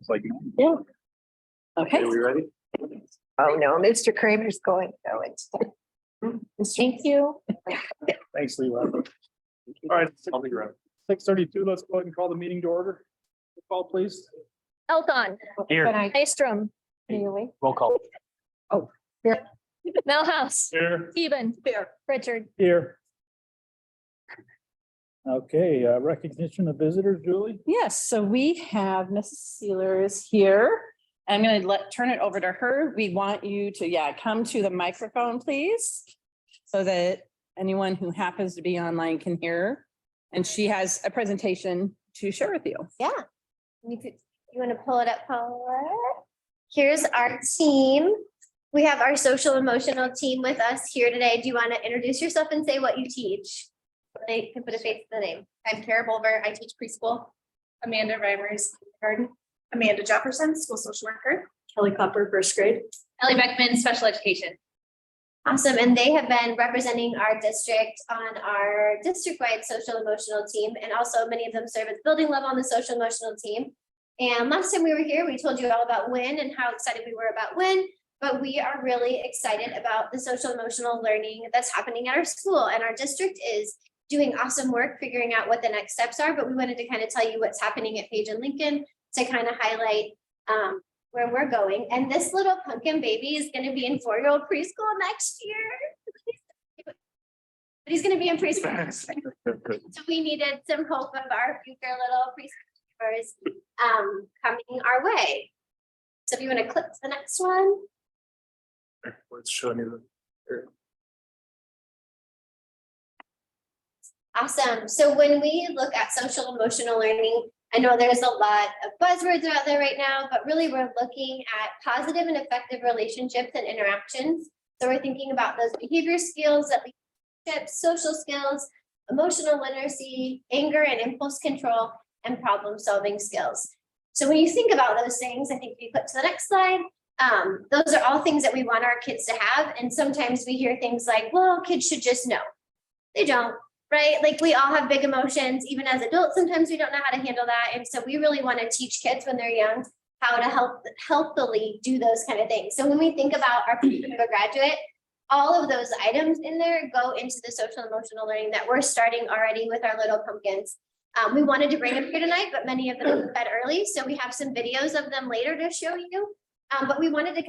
Looks like. Yeah. Okay. Are we ready? Oh, no, Mr. Kramer's going. No, it's. Thank you. Thanks, Leila. All right, I'll be around. 6:32, let's go ahead and call the meeting to order. Call, please. Elton, Here. Nystrom, Roll call. Melhouse, Here. Stephen, Richard. Here. Okay, recognition of visitors, Julie? Yes, so we have Mrs. Sealer is here. I'm gonna turn it over to her. We want you to, come to the microphone, please. So that anyone who happens to be online can hear. And she has a presentation to share with you. Yeah. You want to pull it up, Paula? Here's our team. We have our social emotional team with us here today. Do you want to introduce yourself and say what you teach? They can put a face to the name. I'm Kara Bulver. I teach preschool. Amanda Reimers, garden. Amanda Jefferson, school social worker. Kelly Copper, first grade. Ellie Beckman, special education. Awesome. And they have been representing our district on our district-wide social emotional team. And also many of them serve at the building level on the social emotional team. And last time we were here, we told you all about WIN and how excited we were about WIN. But we are really excited about the social emotional learning that's happening at our school. And our district is doing awesome work figuring out what the next steps are. But we wanted to kind of tell you what's happening at Page and Lincoln to kind of highlight where we're going. And this little pumpkin baby is going to be in 4-year-old preschool next year. But he's going to be in preschool. So we needed some hope of our future little preschoolers coming our way. So if you want to click to the next one. Let's show you. Awesome. So when we look at social emotional learning, I know there's a lot of buzzwords out there right now, but really we're looking at positive and effective relationships and interactions. So we're thinking about those behavior skills, that leadership, social skills, emotional literacy, anger and impulse control, and problem solving skills. So when you think about those things, I think if you click to the next slide, those are all things that we want our kids to have. And sometimes we hear things like, well, kids should just know. They don't. Right? Like we all have big emotions, even as adults, sometimes we don't know how to handle that. And so we really want to teach kids when they're young how to healthily do those kind of things. So when we think about our graduate, all of those items in there go into the social emotional learning that we're starting already with our little pumpkins. We wanted to bring them here tonight, but many of them are fed early. So we have some videos of them later to show you. But we wanted to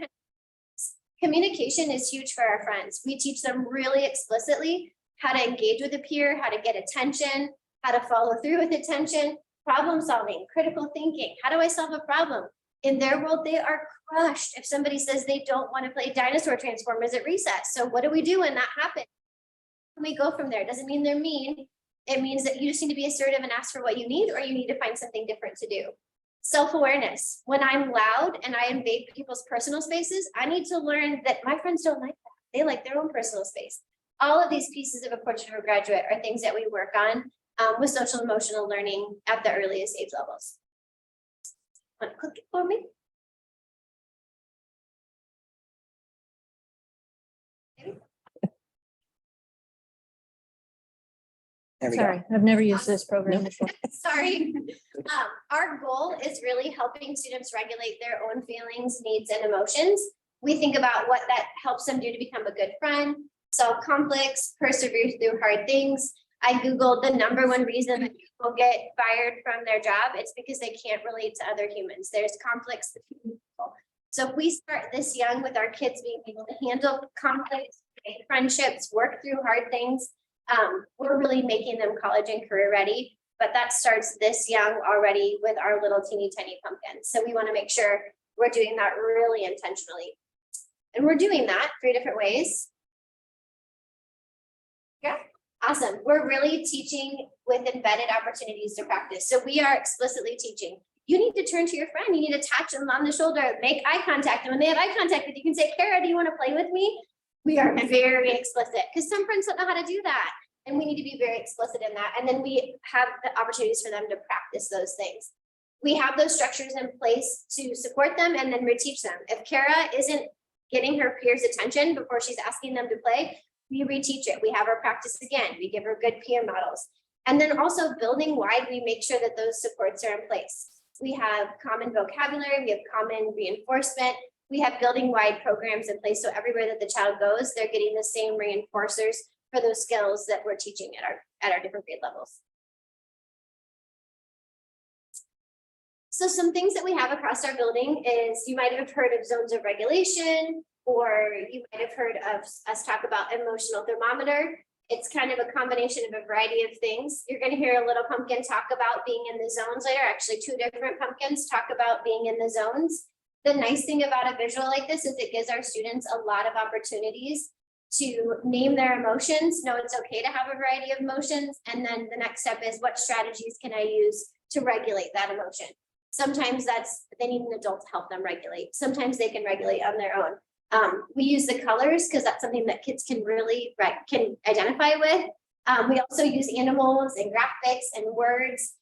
communication is huge for our friends. We teach them really explicitly how to engage with a peer, how to get attention, how to follow through with attention, problem solving, critical thinking. How do I solve a problem? In their world, they are crushed if somebody says they don't want to play dinosaur transformers at recess. So what do we do when that happens? We go from there. It doesn't mean they're mean. It means that you just need to be assertive and ask for what you need, or you need to find something different to do. Self-awareness. When I'm loud and I invade people's personal spaces, I need to learn that my friends don't like that. They like their own personal space. All of these pieces of a portrait of a graduate are things that we work on with social emotional learning at the earliest age levels. Want to click it for me? Sorry, I've never used this program before. Sorry. Our goal is really helping students regulate their own feelings, needs, and emotions. We think about what that helps them do to become a good friend, solve conflicts, persevere through hard things. I Googled the #1 reason that people get fired from their job. It's because they can't relate to other humans. There's conflicts between people. So if we start this young with our kids being able to handle conflicts, make friendships, work through hard things, we're really making them college and career ready. But that starts this young already with our little teeny tiny pumpkins. So we want to make sure we're doing that really intentionally. And we're doing that 3 different ways. Yeah, awesome. We're really teaching with embedded opportunities to practice. So we are explicitly teaching. You need to turn to your friend. You need to touch them on the shoulder, make eye contact. And when they have eye contact with you, you can say, Kara, do you want to play with me? We are very explicit because some friends don't know how to do that. And we need to be very explicit in that. And then we have the opportunities for them to practice those things. We have those structures in place to support them and then reteach them. If Kara isn't getting her peers' attention before she's asking them to play, we reteach it. We have her practice again. We give her good peer models. And then also building wide, we make sure that those supports are in place. We have common vocabulary, we have common reinforcement. We have building-wide programs in place, so everywhere that the child goes, they're getting the same reinforcers for those skills that we're teaching at our different grade levels. So some things that we have across our building is, you might have heard of zones of regulation, or you might have heard of us talk about emotional thermometer. It's kind of a combination of a variety of things. You're gonna hear a little pumpkin talk about being in the zones later. Actually, two different pumpkins talk about being in the zones. The nice thing about a visual like this is it gives our students a lot of opportunities to name their emotions, know it's okay to have a variety of emotions. And then the next step is, what strategies can I use to regulate that emotion? Sometimes they need an adult to help them regulate. Sometimes they can regulate on their own. We use the colors because that's something that kids can really can identify with. We also use animals and graphics and words.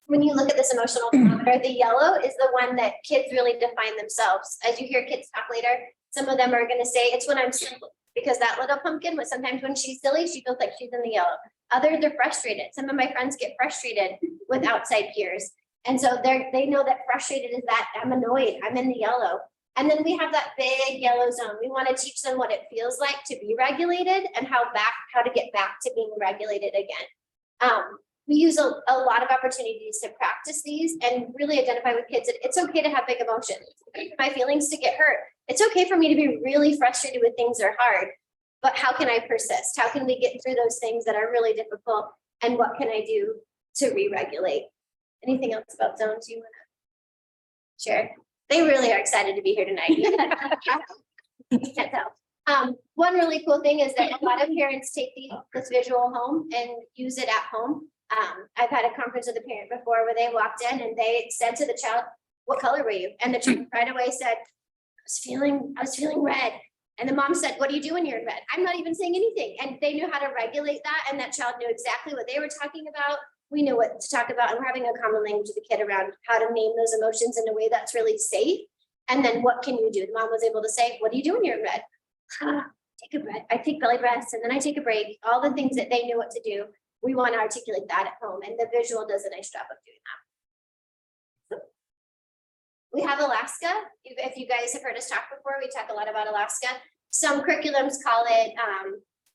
When you look at this emotional thermometer, the yellow is the one that kids really define themselves. As you hear kids talk later, some of them are going to say, it's when I'm silly, because that little pumpkin, but sometimes when she's silly, she feels like she's in the yellow. Others are frustrated. Some of my friends get frustrated with outside peers. And so they know that frustrated is that I'm annoyed, I'm in the yellow. And then we have that big yellow zone. We want to teach them what it feels like to be regulated and how to get back to being regulated again. We use a lot of opportunities to practice these and really identify with kids that it's okay to have big emotions. It's okay for my feelings to get hurt. It's okay for me to be really frustrated with things that are hard, but how can I persist? How can we get through those things that are really difficult? And what can I do to re-regulate? Anything else about zones you want to share? They really are excited to be here tonight. You can't tell. One really cool thing is that a lot of parents take this visual home and use it at home. I've had a conference with a parent before where they walked in and they said to the child, "What color were you?" And the child right away said, I was feeling red. And the mom said, "What do you do when you're in red?" I'm not even saying anything. And they knew how to regulate that. And that child knew exactly what they were talking about. We knew what to talk about, and we're having a common language with the kid around how to name those emotions in a way that's really safe. And then what can you do? The mom was able to say, "What do you do when you're in red?" Take a breath. I take belly breaths and then I take a break. All the things that they knew what to do. We want to articulate that at home, and the visual does a nice job of doing that. We have Alaska. If you guys have heard us talk before, we talk a lot about Alaska. Some curriculums call it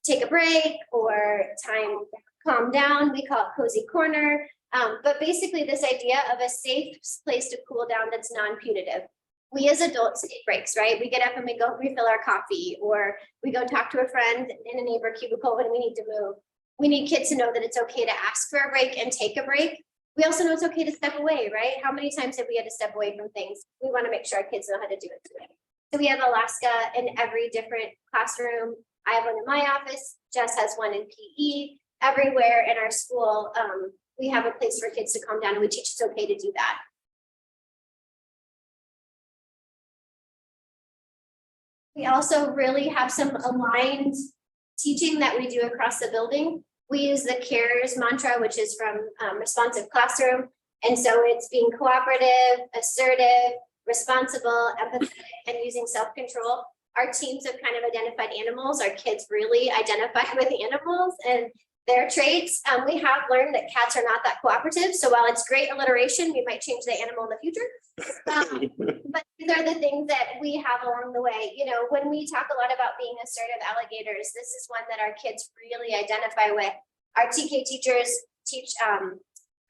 take a break or time calm down. We call it cozy corner. But basically this idea of a safe place to cool down that's non-punitive. We as adults take breaks, right? We get up and we go refill our coffee, or we go talk to a friend in a neighbor cubicle when we need to move. We need kids to know that it's okay to ask for a break and take a break. We also know it's okay to step away, right? How many times have we had to step away from things? We want to make sure our kids know how to do it too. So we have Alaska in every different classroom. I have one in my office. Jess has one in PE. Everywhere in our school, we have a place for kids to calm down, and we teach it's okay to do that. We also really have some aligned teaching that we do across the building. We use the CARES mantra, which is from Responsive Classroom. And so it's being cooperative, assertive, responsible, empathetic, and using self-control. Our teams have kind of identified animals. Our kids really identify with animals and their traits. We have learned that cats are not that cooperative. So while it's great alliteration, we might change the animal in the future. But these are the things that we have along the way. You know, when we talk a lot about being assertive alligators, this is one that our kids really identify with. Our TK teachers teach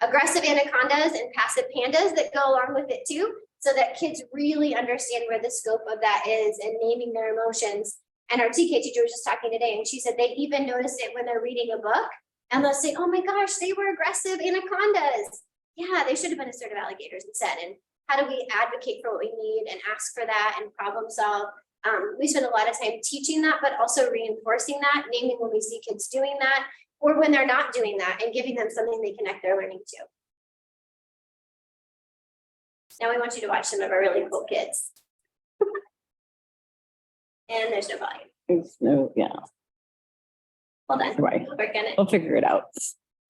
aggressive anacondas and passive pandas that go along with it too, so that kids really understand where the scope of that is and naming their emotions. And our TK teacher was just talking today, and she said they even notice it when they're reading a book, and they'll say, "Oh my gosh, they were aggressive anacondas. Yeah, they should have been assertive alligators instead." And how do we advocate for what we need and ask for that and problem solve? We spend a lot of time teaching that, but also reinforcing that, naming when we see kids doing that, or when they're not doing that, and giving them something they connect their learning to. Now we want you to watch some of our really cool kids. And there's no volume. There's no, yeah, Hold on. right. We'll work on it. We'll figure it out.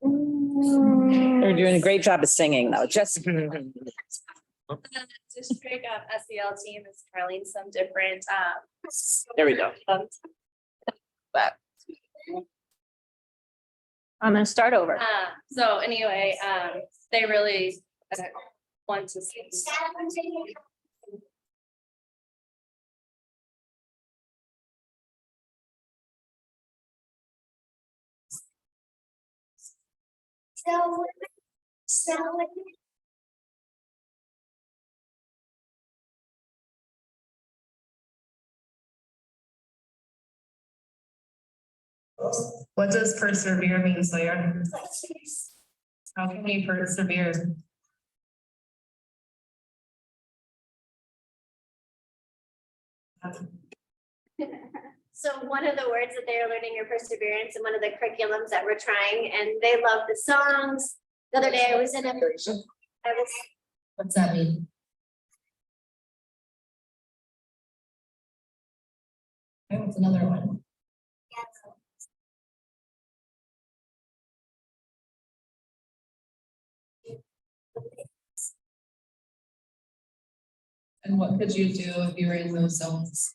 They're doing a great job of singing though, just. District SEL team is trialing some different. There we go. I'm gonna start over. So anyway, they really 1 to 6. What does persevere mean, Slayer? How can we persevere? So one of the words that they're learning are perseverance and one of the curriculums that we're trying, and they love the songs. The other day I was, What's that mean? Okay, what's another one? And what could you do if you were in those zones?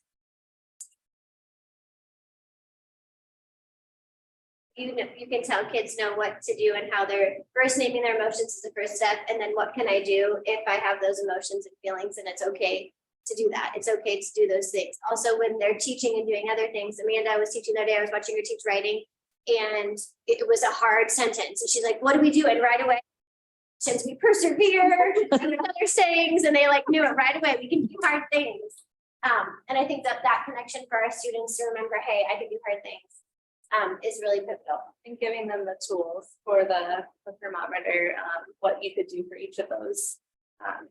you can tell kids know what to do and how they're first naming their emotions is the first step. And then what can I do if I have those emotions and feelings, and it's okay to do that. It's okay to do those things. Also, when they're teaching and doing other things, Amanda was teaching the other day, I was watching her teach writing, and it was a hard sentence. And she's like, what do we do? And right away, since we persevered and other sayings, and they like knew it right away. We can do hard things. And I think that connection for our students to remember, hey, I can do hard things, is really pivotal. And giving them the tools for the thermometer, what you could do for each of those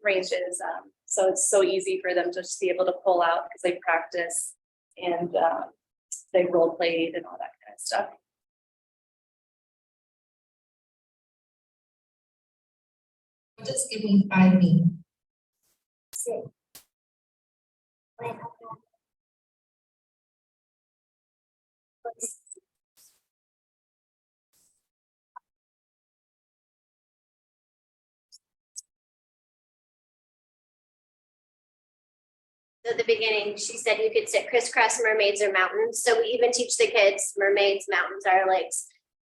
ranges. So it's so easy for them to just be able to pull out because they practice and they role played and all that kind of stuff. What does give me 5 mean? At the beginning, she said you could sit crisscross mermaids or mountains. So we even teach the kids mermaids, mountains are legs.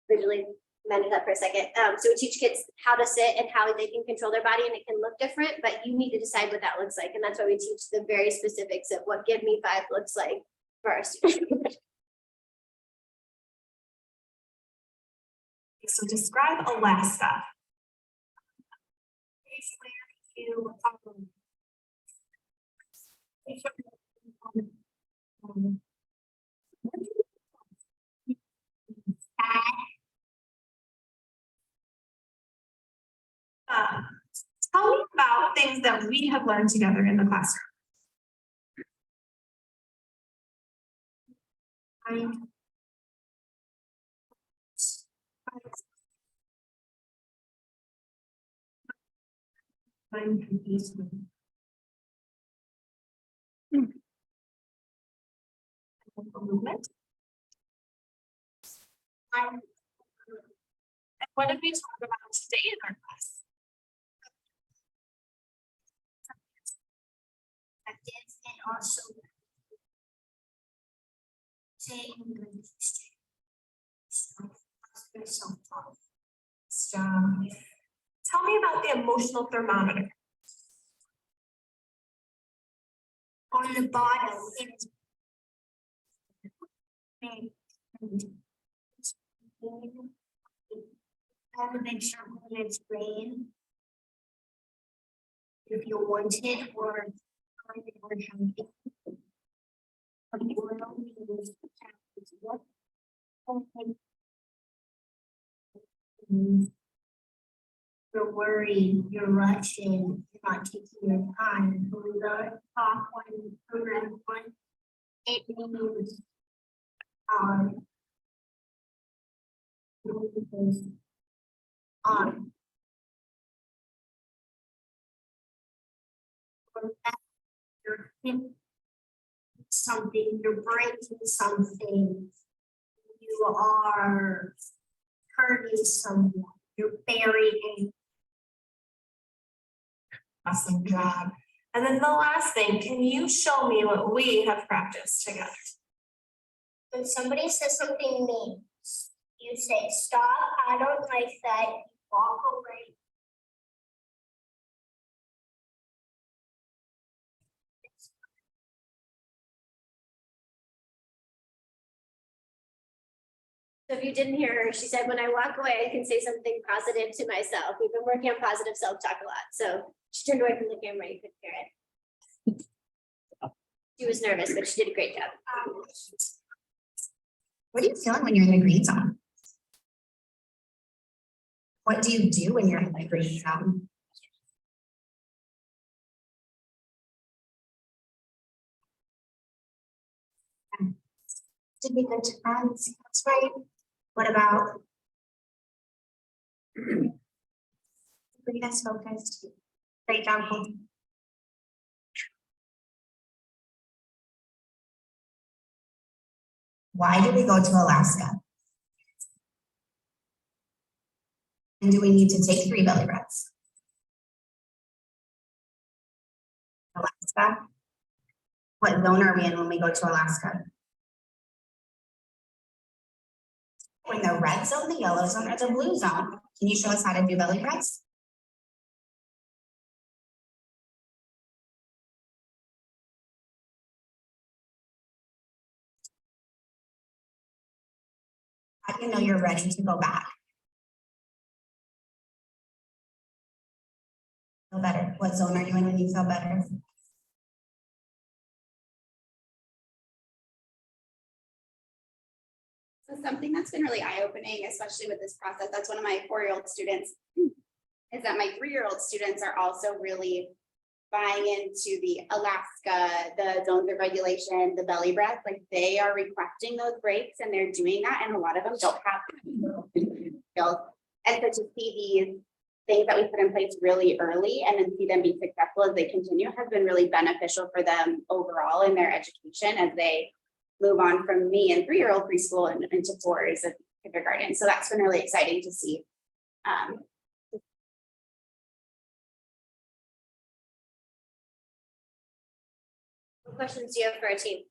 Visually amended that for a second. So we teach kids how to sit and how they can control their body, and it can look different, but you need to decide what that looks like. And that's why we teach the very specifics of what Give Me 5 looks like for our students. So describe Alaska. Tell me about things that we have learned together in the classroom. Movement. And what did we talk about today in our class? And also saying good self-talk. Tell me about the emotional thermometer. On the bottom, it's have a big circle in its brain. If you want it or you're worried, you're rushing, you're not taking your time. When the top one, program one, it means you're thinking something, you're breaking something, you are hurting someone, you're burying. Awesome job. And then the last thing, can you show me what we have practiced together? When somebody says something mean, you say, stop, I don't like that, you walk away. So if you didn't hear her, she said, when I walk away, I can say something positive to myself. We've been working on positive self-talk a lot, so she turned away from the camera, you couldn't hear it. She was nervous, but she did a great job. What are you feeling when you're in the green zone? What do you do when you're in the green zone? To be good to friends, that's right. What about? Bring us focused. Great job. Colton. Why did we go to Alaska? And do we need to take 3 belly breaths? Alaska? What zone are we in when we go to Alaska? We're in the red zone, the yellow zone, or the blue zone. Can you show us how to do belly breaths? How do you know you're ready to go back? Feel better. What zone are you in when you feel better? So something that's been really eye-opening, especially with this process, that's one of my 4-year-old students, is that my 3-year-old students are also really buying into the Alaska, the zones of regulation, the belly breath, like they are requesting those breaks and they're doing that. And a lot of them don't have skills. And so to see these things that we put in place really early and then see them be successful as they continue has been really beneficial for them overall in their education as they move on from me and 3-year-old preschool and into 4s of kindergarten. So that's been really exciting to see. What questions do you have for our team?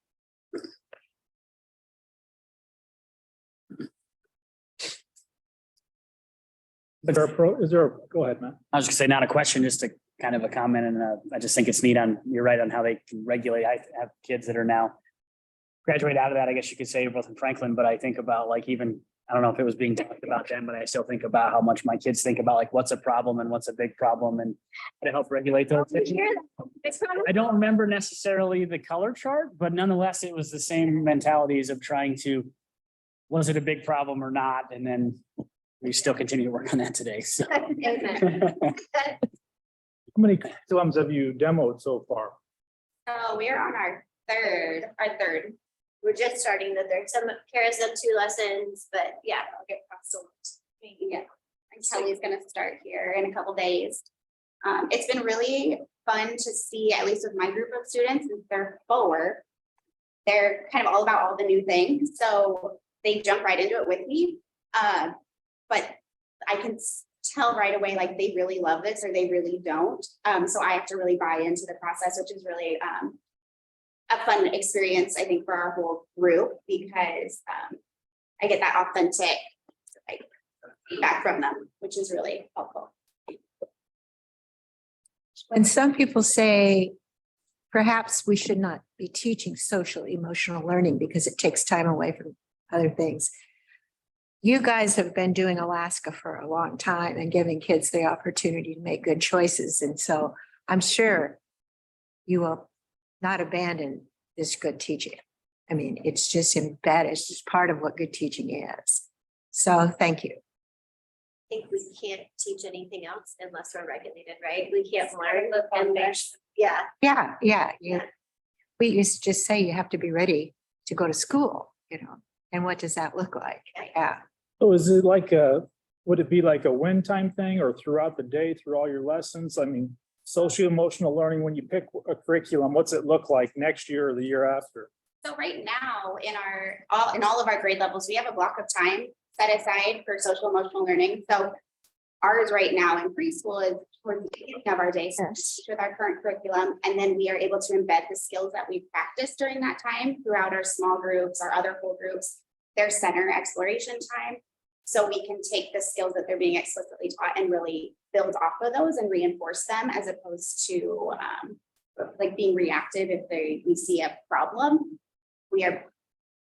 Go ahead, Matt. I was gonna say, not a question, just a kind of a comment, and I just think it's neat you're right on how they can regulate. I have kids that are now graduate out of that, I guess you could say, both in Franklin, but I think about like even, I don't know if it was being talked about then, but I still think about how much my kids think about like what's a problem and what's a big problem and how to help regulate those. I don't remember necessarily the color chart, but nonetheless, it was the same mentalities of trying to, was it a big problem or not? And then we still continue to work on that today. So. How many curriculums have you demoed so far? So we are on our third. We're just starting the third. Some Kara's done 2 lessons, but yeah, I'll get past so much. Yeah, and Kelly's gonna start here in a couple days. It's been really fun to see, at least with my group of students, since they're 4, they're kind of all about all the new things. So they jump right into it with me. But I can tell right away, like they really love this or they really don't. So I have to really buy into the process, which is really a fun experience, I think, for our whole group, because I get that authentic like, feedback from them, which is really helpful. And some people say, perhaps we should not be teaching social emotional learning because it takes time away from other things. You guys have been doing Alaska for a long time and giving kids the opportunity to make good choices. And so I'm sure you will not abandon this good teaching. I mean, it's just embedded, it's just part of what good teaching is. So thank you. I think we can't teach anything else unless we're regulated, right? We can't learn and yeah. We used to just say you have to be ready to go to school, and what does that look like? Yeah. So is it like would it be like a win time thing or throughout the day, through all your lessons? I mean, social emotional learning, when you pick a curriculum, what's it look like next year or the year after? So right now in all of our grade levels, we have a block of time set aside for social emotional learning. So ours right now in preschool is towards the beginning of our day, so with our current curriculum, and then we are able to embed the skills that we've practiced during that time throughout our small groups, our other whole groups, their center exploration time. So we can take the skills that they're being explicitly taught and really build off of those and reinforce them, as opposed to like being reactive if we see a problem. We are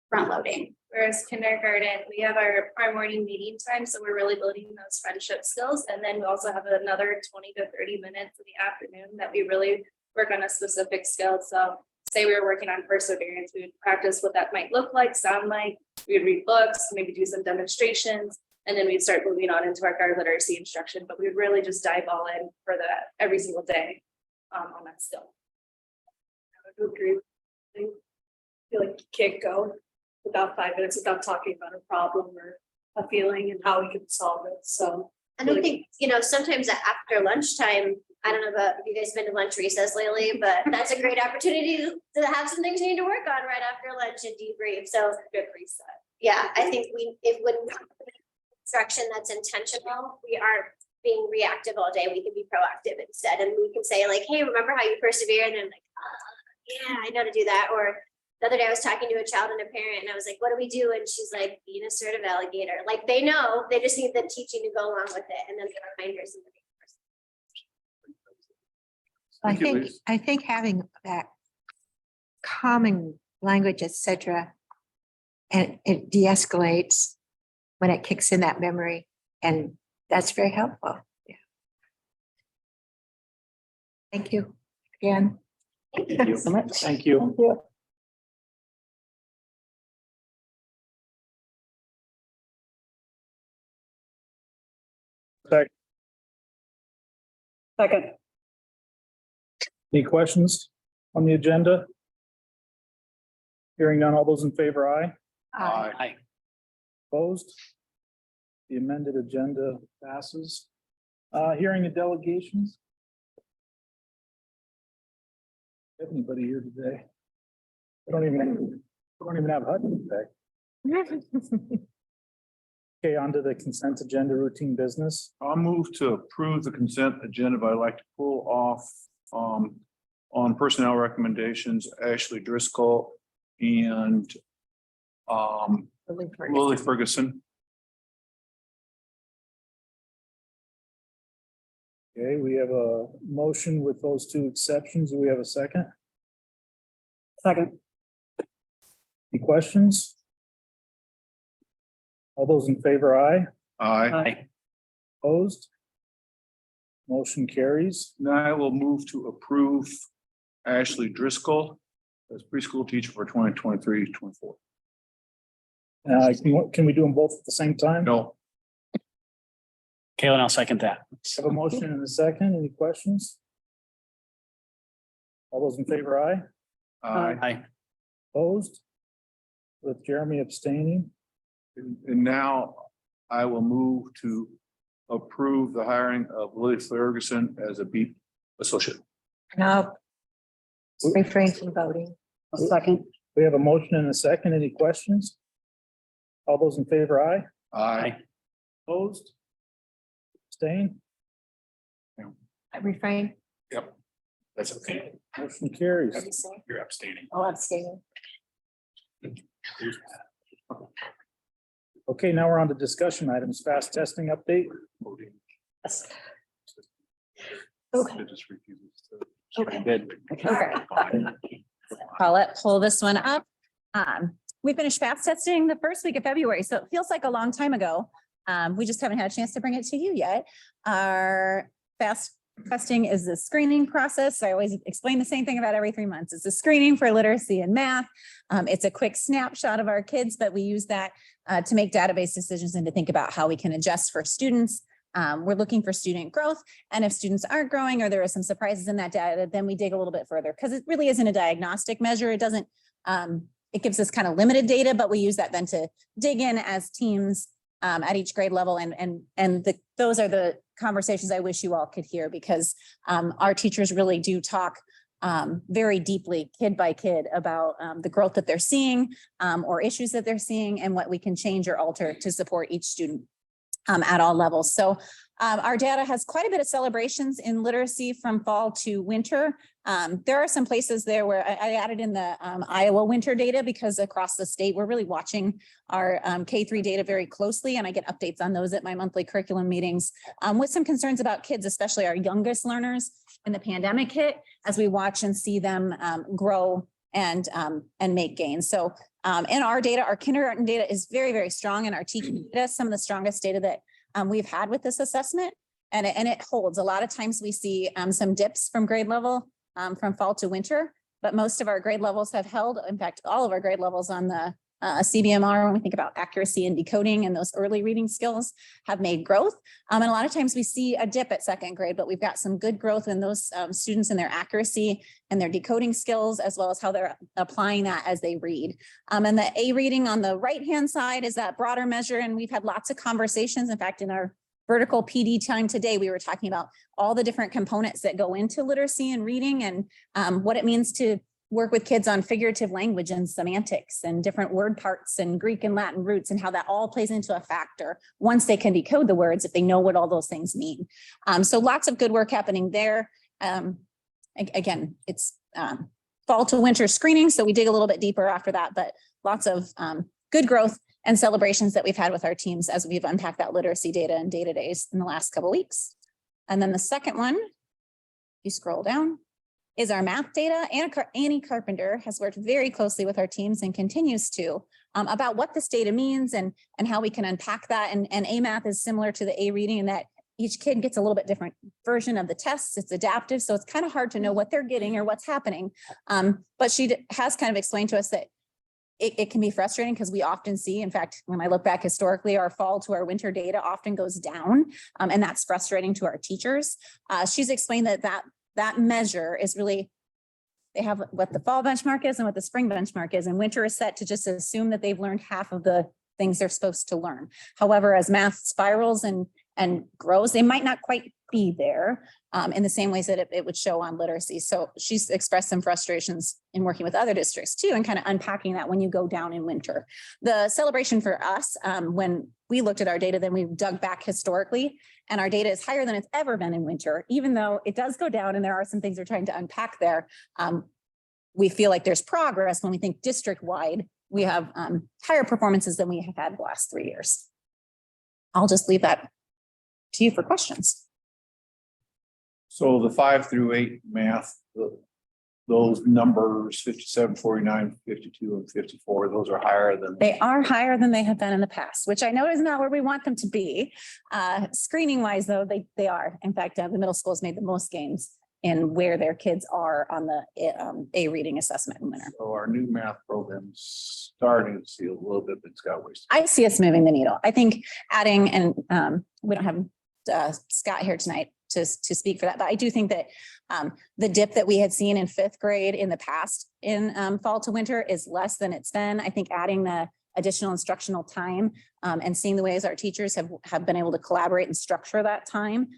front loading Whereas kindergarten, we have our morning meeting time, so we're really building those friendship skills. And then we also have another 20 to 30 minutes in the afternoon that we really work on a specific skill. So say we were working on perseverance, we would practice what that might look like, sound like, we'd read books, maybe do some demonstrations, and then we'd start moving on into our guard literacy instruction. But we'd really just dive all in for that every single day on that skill. I would agree. I feel like you can't go without 5 minutes without talking about a problem or a feeling and how we can solve it. So. And I think, sometimes after lunchtime, I don't know about if you guys have been to lunch recess lately, but that's a great opportunity to have some things you need to work on right after lunch and debrief. So Good reset. yeah, I think it wouldn't instruction that's intentional. We aren't being reactive all day. We can be proactive instead. And we can say like, hey, remember how you persevered? And I'm like, yeah, I know to do that. Or the other day I was talking to a child and a parent and I was like, what do we do? And she's like, be an assertive alligator. Like they know, they just need the teaching to go along with it. And then the reminders. I think having that common language, et cetera, and it de-escalates when it kicks in that memory. And that's very helpful. Yeah. Thank you again. Thank you so much. Thank you. Thank you. Second. Any questions on the agenda? Hearing none, all those in favor, aye. Aye. Opposed? The amended agenda passes. Hearing of delegations. Anybody here today? I don't even have Hutton today. Okay, on to the consent agenda, routine business. I'll move to approve the consent agenda, but I'd like to pull off on personnel recommendations, Ashley Driscoll and Lily Ferguson. Okay, we have a motion with those two exceptions. Do we have a second? Second. Any questions? All those in favor, aye. Aye. Opposed? Motion carries. Now I will move to approve Ashley Driscoll as preschool teacher for 2023-24. Can we do them both at the same time? No. Kalen, I'll second that. Have a motion and a second. Any questions? All those in favor, aye. Aye. Opposed? With Jeremy abstaining. And now I will move to approve the hiring of Lily Ferguson as a BEEP associate. No. Refrain from voting. Second. We have a motion and a second. Any questions? All those in favor, aye. Aye. Opposed? Abstain? Refrain. Yep. That's okay. Motion carries. You're abstaining. Oh, abstaining. Okay, now we're on to discussion items. Fast testing update. Okay. Okay, good. Okay. I'll pull this one up. We finished fast testing the first week of February, so it feels like a long time ago. We just haven't had a chance to bring it to you yet. Our fast testing is the screening process. I always explain the same thing about every 3 months. It's a screening for literacy and math. It's a quick snapshot of our kids, but we use that to make database decisions and to think about how we can adjust for students. We're looking for student growth. And if students aren't growing or there are some surprises in that data, then we dig a little bit further because it really isn't a diagnostic measure. It doesn't, it gives us kind of limited data, but we use that then to dig in as teams at each grade level. Those are the conversations I wish you all could hear because our teachers really do talk very deeply, kid by kid, about the growth that they're seeing or issues that they're seeing and what we can change or alter to support each student at all levels. So our data has quite a bit of celebrations in literacy from fall to winter. There are some places there where I added in the Iowa winter data because across the state, we're really watching our K-3 data very closely, and I get updates on those at my monthly curriculum meetings with some concerns about kids, especially our youngest learners in the pandemic hit, as we watch and see them grow and make gains. So In our data, our kindergarten data is very, very strong, and our teaching data, some of the strongest data that we've had with this assessment. And it holds. A lot of times we see some dips from grade level from fall to winter, but most of our grade levels have held. In fact, all of our grade levels on the CBMR, when we think about accuracy and decoding and those early reading skills, have made growth. And a lot of times we see a dip at second grade, but we've got some good growth in those students and their accuracy and their decoding skills, as well as how they're applying that as they read. And the A reading on the right-hand side is that broader measure. And we've had lots of conversations. In fact, in our vertical PD time today, we were talking about all the different components that go into literacy and reading, and what it means to work with kids on figurative language and semantics and different word parts and Greek and Latin roots, and how that all plays into a factor once they can decode the words, if they know what all those things mean. So lots of good work happening there. Again, it's fall to winter screening, so we dig a little bit deeper after that, but lots of good growth and celebrations that we've had with our teams as we've unpacked that literacy data and data days in the last couple of weeks. And then the second one, you scroll down, is our math data. Annie Carpenter has worked very closely with our teams and continues to about what this data means and how we can unpack that. And A math is similar to the A reading in that each kid gets a little bit different version of the tests. It's adaptive, so it's kind of hard to know what they're getting or what's happening. But she has kind of explained to us that it can be frustrating because we often see, in fact, when I look back historically, our fall to our winter data often goes down, and that's frustrating to our teachers. She's explained that measure is really, they have what the fall benchmark is and what the spring benchmark is, and winter is set to just assume that they've learned half of the things they're supposed to learn. However, as math spirals and grows, they might not quite be there in the same ways that it would show on literacy. So she's expressed some frustrations in working with other districts too, and kind of unpacking that when you go down in winter. The celebration for us, when we looked at our data, then we dug back historically, and our data is higher than it's ever been in winter, even though it does go down and there are some things we're trying to unpack there. We feel like there's progress when we think district-wide. We have higher performances than we have had the last 3 years. I'll just leave that to you for questions. So the 5 through 8 math, those numbers 57, 49, 52, and 54, those are higher than. They are higher than they have been in the past, which I know is not where we want them to be. Screening wise, though, they are. In fact, the middle school has made the most gains in where their kids are on the A reading assessment in winter. So our new math program's starting to see a little bit, but it's got ways. I see us moving the needle. I think adding, and we don't have Scott here tonight to speak for that, but I do think that the dip that we had seen in 5th grade in the past in fall to winter is less than it's been. I think adding the additional instructional time and seeing the ways our teachers have been able to collaborate and structure that time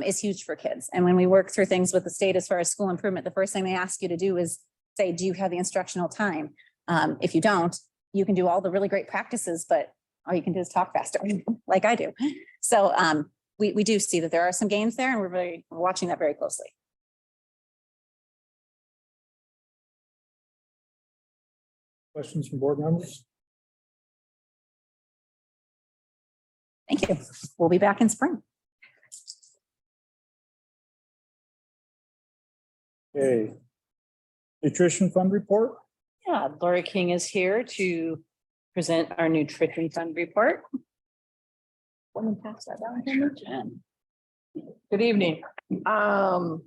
is huge for kids. And when we work through things with the state as far as school improvement, the first thing they ask you to do is say, do you have the instructional time? If you don't, you can do all the really great practices, but all you can do is talk faster like I do. So we do see that there are some gains there, and we're watching that very closely. Questions from board members? Thank you. We'll be back in spring. Okay. Nutrition fund report? Yeah, Laura King is here to present our nutrition fund report. Good evening. I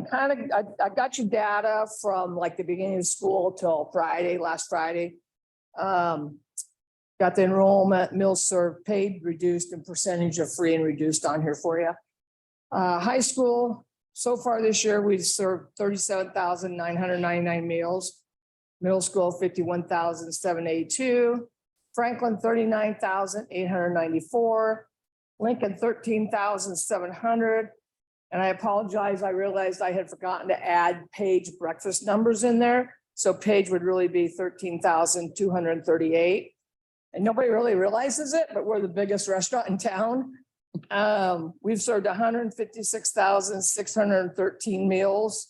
got your data from like the beginning of school till Friday, last Friday. Got the enrollment, meals served, paid, reduced, and percentage of free and reduced on here for you. High school, so far this year, we've served 37,999 meals. Middle school, 51,782. Franklin, 39,894. Lincoln, 13,700. And I apologize, I realized I had forgotten to add Page breakfast numbers in there. So Page would really be 13,238. And nobody really realizes it, but we're the biggest restaurant in town. We've served 156,613 meals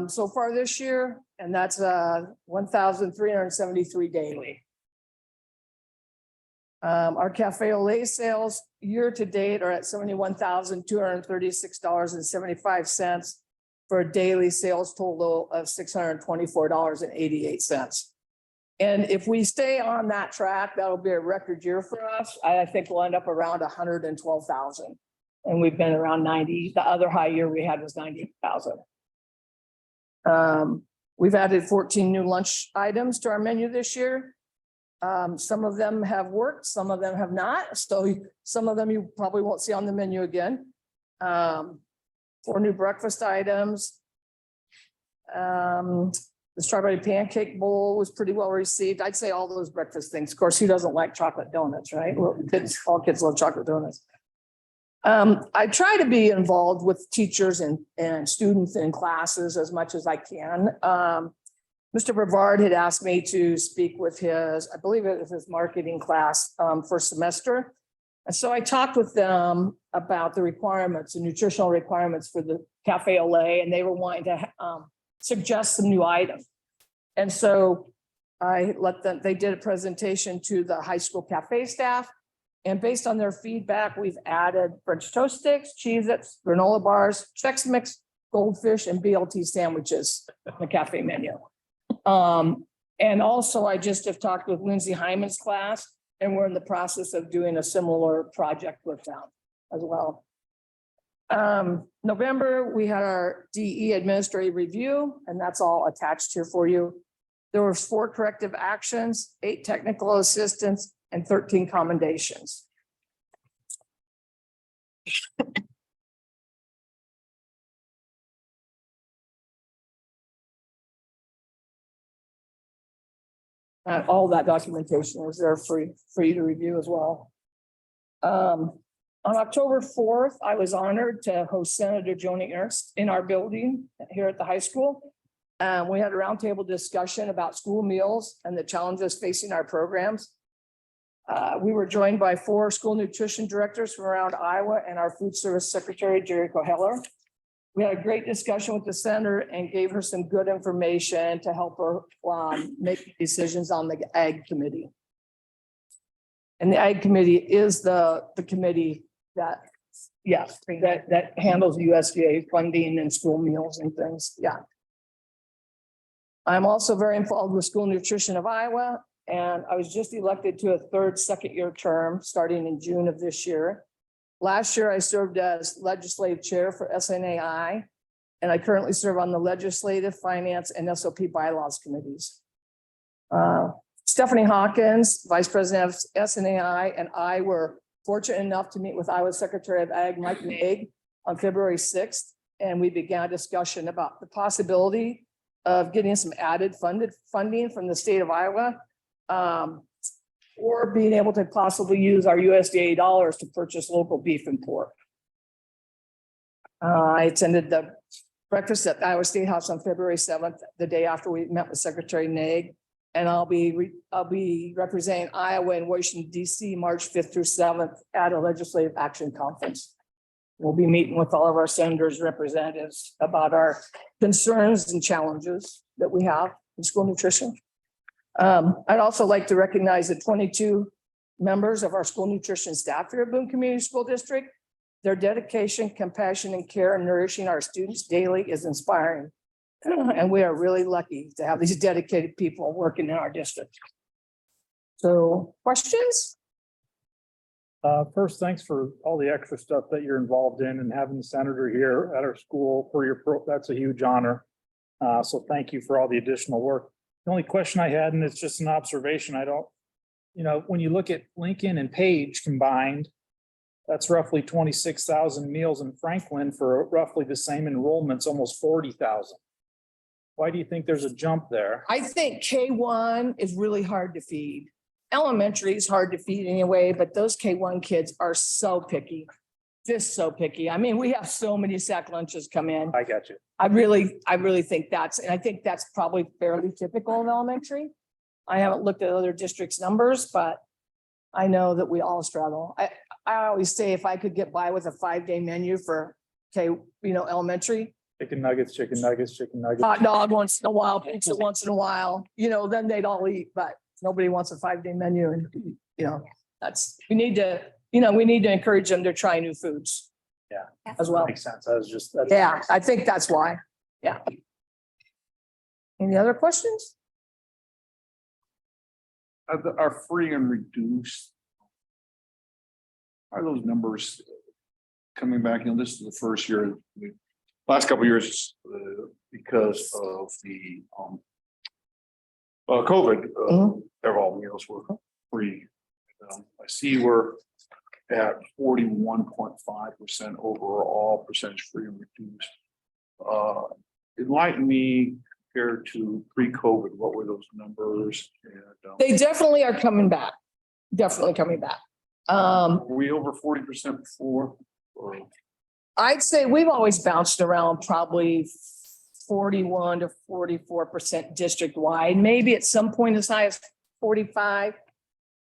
so far this year, and that's 1,373 daily. Our Cafe au Lait sales year to date are at $71,236.75 for a daily sales total of $624.88. And if we stay on that track, that'll be a record year for us. I think we'll end up around 112,000. And we've been around 90. The other high year we had was 90,000. We've added 14 new lunch items to our menu this year. Some of them have worked, some of them have not. So some of them you probably won't see on the menu again. 4 new breakfast items. The strawberry pancake bowl was pretty well received. I'd say all those breakfast things. Of course, who doesn't like chocolate donuts, right? Well, all kids love chocolate donuts. I try to be involved with teachers and students in classes as much as I can. Mr. Brevard had asked me to speak with his, I believe it was his marketing class for semester. And so I talked with them about the requirements, the nutritional requirements for the Cafe au Lait, and they were wanting to suggest some new items. And so I let them, they did a presentation to the high school cafe staff. And based on their feedback, we've added French toast sticks, Cheez-Its, granola bars, Chex Mix, goldfish, and BLT sandwiches in the cafe menu. And also I just have talked with Lindsay Hyman's class, and we're in the process of doing a similar project with them as well. November, we had our DE administrative review, and that's all attached here for you. There was 4 corrective actions, 8 technical assistance, and 13 commendations. All that documentation is there for you to review as well. On October 4th, I was honored to host Senator Joni Ernst in our building here at the high school. We had a roundtable discussion about school meals and the challenges facing our programs. We were joined by 4 school nutrition directors from around Iowa and our food service secretary, Jericho Heller. We had a great discussion with the senator and gave her some good information to help her make decisions on the Ag Committee. And the Ag Committee is the committee that, yes, that handles USDA funding and school meals and things. Yeah. I'm also very involved with School Nutrition of Iowa, and I was just elected to a 3rd second-year term starting in June of this year. Last year, I served as legislative chair for SNAI, and I currently serve on the legislative, finance, and SOP bylaws committees. Stephanie Hawkins, vice president of SNAI, and I were fortunate enough to meet with Iowa Secretary of Ag, Mike Naig, on February 6th, and we began a discussion about the possibility of getting some added funding from the state of Iowa, or being able to possibly use our USDA dollars to purchase local beef and pork. I attended the breakfast at Iowa State House on February 7th, the day after we met with Secretary Naig, and I'll be representing Iowa in Washington, DC, March 5th through 7th at a legislative action conference. We'll be meeting with all of our senators, representatives about our concerns and challenges that we have in school nutrition. I'd also like to recognize the 22 members of our school nutrition staff here at Boone Community School District. Their dedication, compassion, and care in nourishing our students daily is inspiring. And we are really lucky to have these dedicated people working in our district. So, questions? First, thanks for all the extra stuff that you're involved in, and having the senator here at our school for your that's a huge honor. So thank you for all the additional work. The only question I had, and it's just an observation, when you look at Lincoln and Page combined, that's roughly 26,000 meals in Franklin for roughly the same enrollments, almost 40,000. Why do you think there's a jump there? I think K1 is really hard to feed. Elementary is hard to feed anyway, but those K1 kids are so picky, just so picky. I mean, we have so many sack lunches come in. I got you. I really think and I think that's probably fairly typical of elementary. I haven't looked at other districts' numbers, but I know that we all struggle. I always say if I could get by with a 5-day menu for elementary. Chicken nuggets, chicken nuggets, chicken nuggets. Hot dog once in a while, pizza once in a while, then they'd all eat, but nobody wants a 5-day menu, and we need to encourage them to try new foods. Yeah. As well. Makes sense. I think that's why. Yeah. Any other questions? Are free and reduced. Are those numbers coming back? You know, this is the first year, last couple of years, because of the COVID, all meals were free. I see we're at 41.5% overall percentage free and reduced. Enlighten me compared to pre-COVID, what were those numbers? And, They definitely are coming back. Definitely coming back. were we over 40% before? Or I'd say we've always bounced around probably 41 to 44% district wide, maybe at some point as high as 45.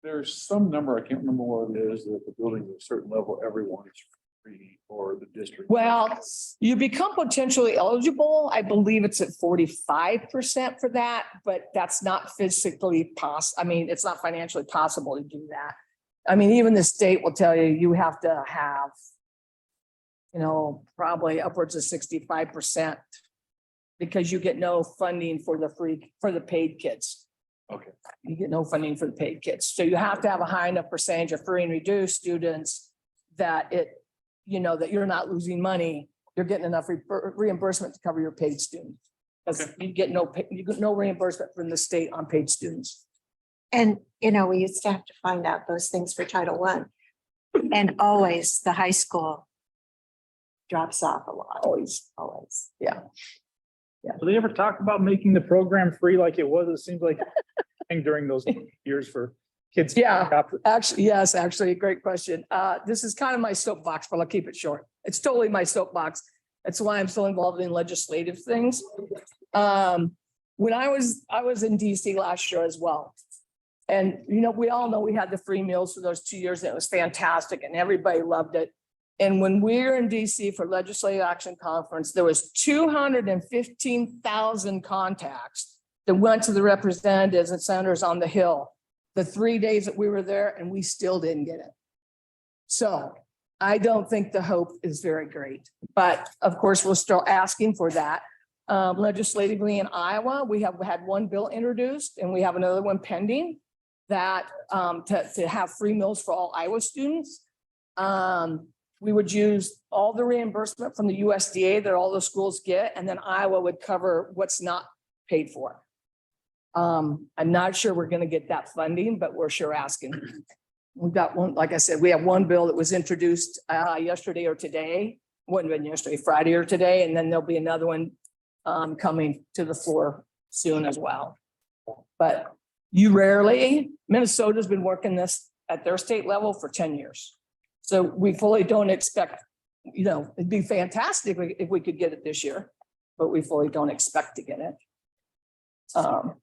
there's some number, I can't remember what it is, that the building at a certain level, everyone is free or the district. Well, you become potentially eligible. I believe it's at 45% for that, but that's not physically I mean, it's not financially possible to do that. I mean, even the state will tell you, you have to have, you know, probably upwards of 65% because you get no funding for the paid kids. Okay. You get no funding for the paid kids. So you have to have a high enough percentage of free and reduced students that that you're not losing money. You're getting enough reimbursement to cover your paid students. Because you get no reimbursement from the state on paid students. And, we used to have to find out those things for Title I. And always the high school drops off a lot. Always. Yeah. Do they ever talk about making the program free like it was? It seems like during those years for kids. Yeah, actually, great question. This is kind of my soapbox, but I'll keep it short. It's totally my soapbox. That's why I'm so involved in legislative things. When I was in DC last year as well. And, we all know we had the free meals for those 2 years and it was fantastic and everybody loved it. And when we were in DC for Legislative Action Conference, there was 215,000 contacts that went to the representatives and senators on the Hill the 3 days that we were there, and we still didn't get it. So I don't think the hope is very great, but of course, we're still asking for that. Legislatively in Iowa, we have had one bill introduced and we have another one pending that to have free meals for all Iowa students. We would use all the reimbursement from the USDA that all the schools get, and then Iowa would cover what's not paid for. I'm not sure we're going to get that funding, but we're sure asking. We've got one, like I said, we have one bill that was introduced yesterday or today. Wouldn't have been yesterday, Friday or today, and then there'll be another one coming to the floor soon as well. But Minnesota's been working this at their state level for 10 years. So we fully don't expect, it'd be fantastic if we could get it this year, but we fully don't expect to get it.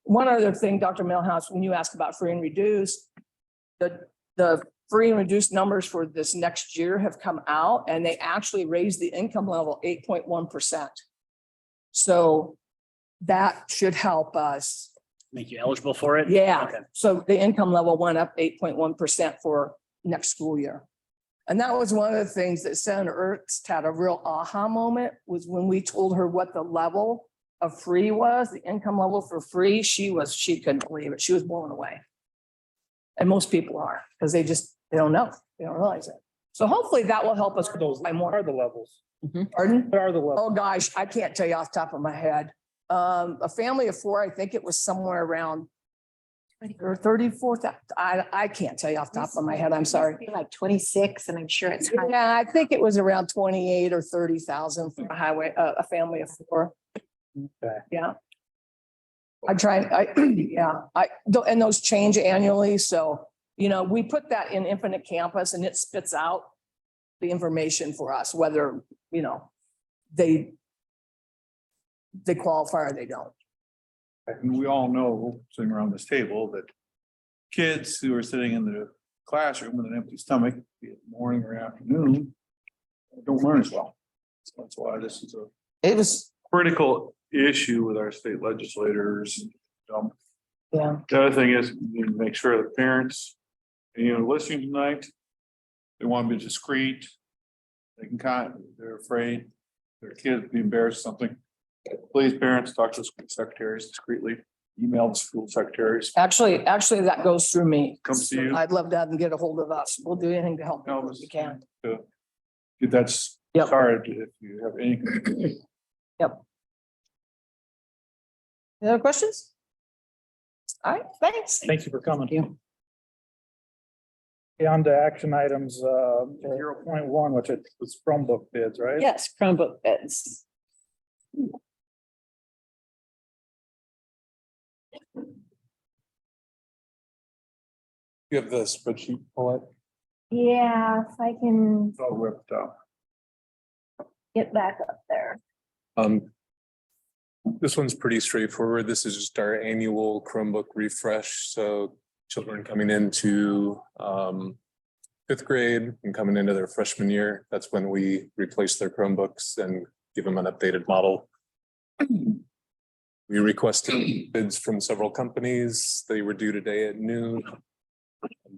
One other thing, Dr. Millhouse, when you ask about free and reduced, the free and reduced numbers for this next year have come out and they actually raised the income level 8.1%. So that should help us. Make you eligible for it? Yeah. Okay. So the income level went up 8.1% for next school year. And that was one of the things that Senator Ernst had a real aha moment was when we told her what the level of free was, the income level for free, she couldn't believe it. She was blown away. And most people are, because they don't know, they don't realize it. So hopefully that will help us by more. What are the levels? Pardon? What are the levels? Oh, gosh, I can't tell you off the top of my head. A family of four, I think it was somewhere around or 34,000. I can't tell you off the top of my head. I'm sorry. Like 26, and I'm sure it's high. Yeah, I think it was around 28 or 30,000 for a family of four. Okay. Yeah. And those change annually. So, we put that in Infinite Campus and it spits out the information for us, whether, they qualify or they don't. And we all know, sitting around this table, that kids who are sitting in the classroom with an empty stomach, be it morning or afternoon, don't learn as well. So that's why this is a critical issue with our state legislators. Yeah. The other thing is, you need to make sure that parents, listening tonight, they want to be discreet. They can they're afraid their kids be embarrassed or something. Please, parents, talk to the school secretaries discreetly. email the school secretaries. Actually, that goes through me. Comes to you. I'd love to have them get a hold of us. We'll do anything to help No, if we can. Get that Yep. started if you have any. Any other questions? All right, thanks. Thank you for coming. Thank you. Okay, on to action items, 0.1, which it was Chromebook bids, right? Yes, Chromebook bids. You have the spreadsheet, Paulette? Yeah, if I can It's all whipped up. get back up there. This one's pretty straightforward. This is just our annual Chromebook refresh. So children coming into fifth grade and coming into their freshman year, that's when we replace their Chromebooks and give them an updated model. We requested bids from several companies. They were due today at noon.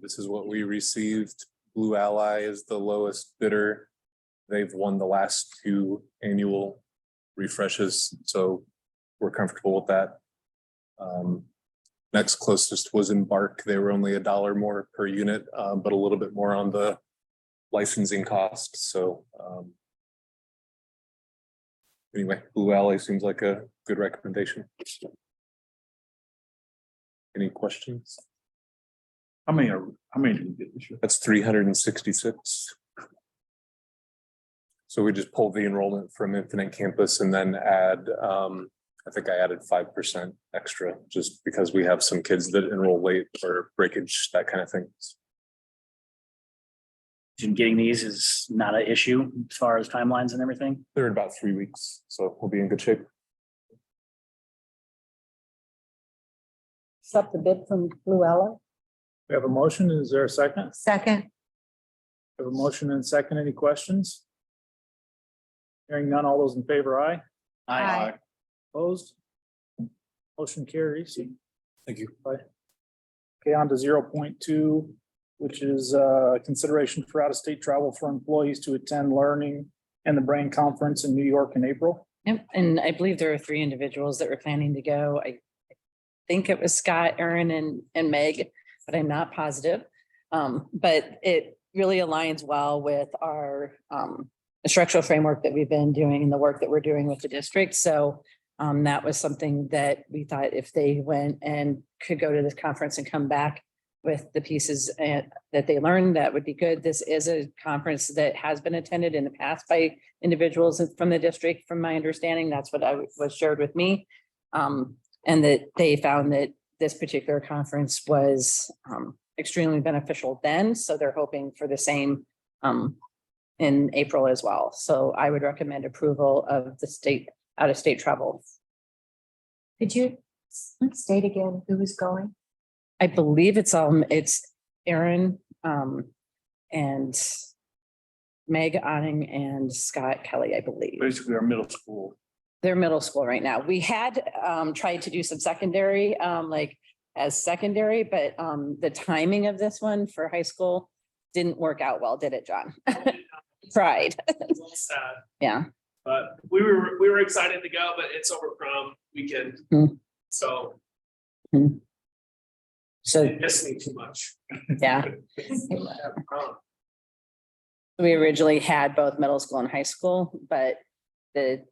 This is what we received. Blue Ally is the lowest bidder. They've won the last two annual refreshes, so we're comfortable with that. Next closest was Embark. They were only $1 more per unit, but a little bit more on the licensing cost. So anyway, Blue Ally seems like a good recommendation. Any questions? How many did you get this year? That's 366. So we just pulled the enrollment from Infinite Campus and then add, I think I added 5% extra just because we have some kids that enroll late or breakage, that kind of thing. And getting these is not an issue as far as timelines and everything. They're in about 3 weeks, so we'll be in good shape. Accept the bid from Blue Ally. We have a motion. Is there a second? Second. We have a motion and a second. Any questions? Hearing none, all those in favor, aye. Aye. Opposed? Motion carries. Thank you. Okay, on to 0.2, which is consideration for out-of-state travel for employees to attend learning and the Brain Conference in New York in April. Yep, and I believe there are 3 individuals that were planning to go. I think it was Scott, Aaron, and Meg, but I'm not positive. But it really aligns well with our structural framework that we've been doing and the work that we're doing with the district. So that was something that we thought if they went and could go to this conference and come back with the pieces that they learned, that would be good. This is a conference that has been attended in the past by individuals from the district, from my understanding. That's what was shared with me. And that they found that this particular conference was extremely beneficial then. So they're hoping for the same in April as well. So I would recommend approval of the out-of-state travel. Could you state again who was going? I believe it's Aaron and Meg Onning and Scott Kelly, I believe. Basically our middle school. They're middle school right now. We had tried to do some secondary, like as secondary, but the timing of this one for high school didn't work out well, did it, John? Tried. It's a little sad, Yeah. but we were excited to go, but it's over prom weekend. So So, it missed me too much. yeah. Prom. We originally had both middle school and high school, but the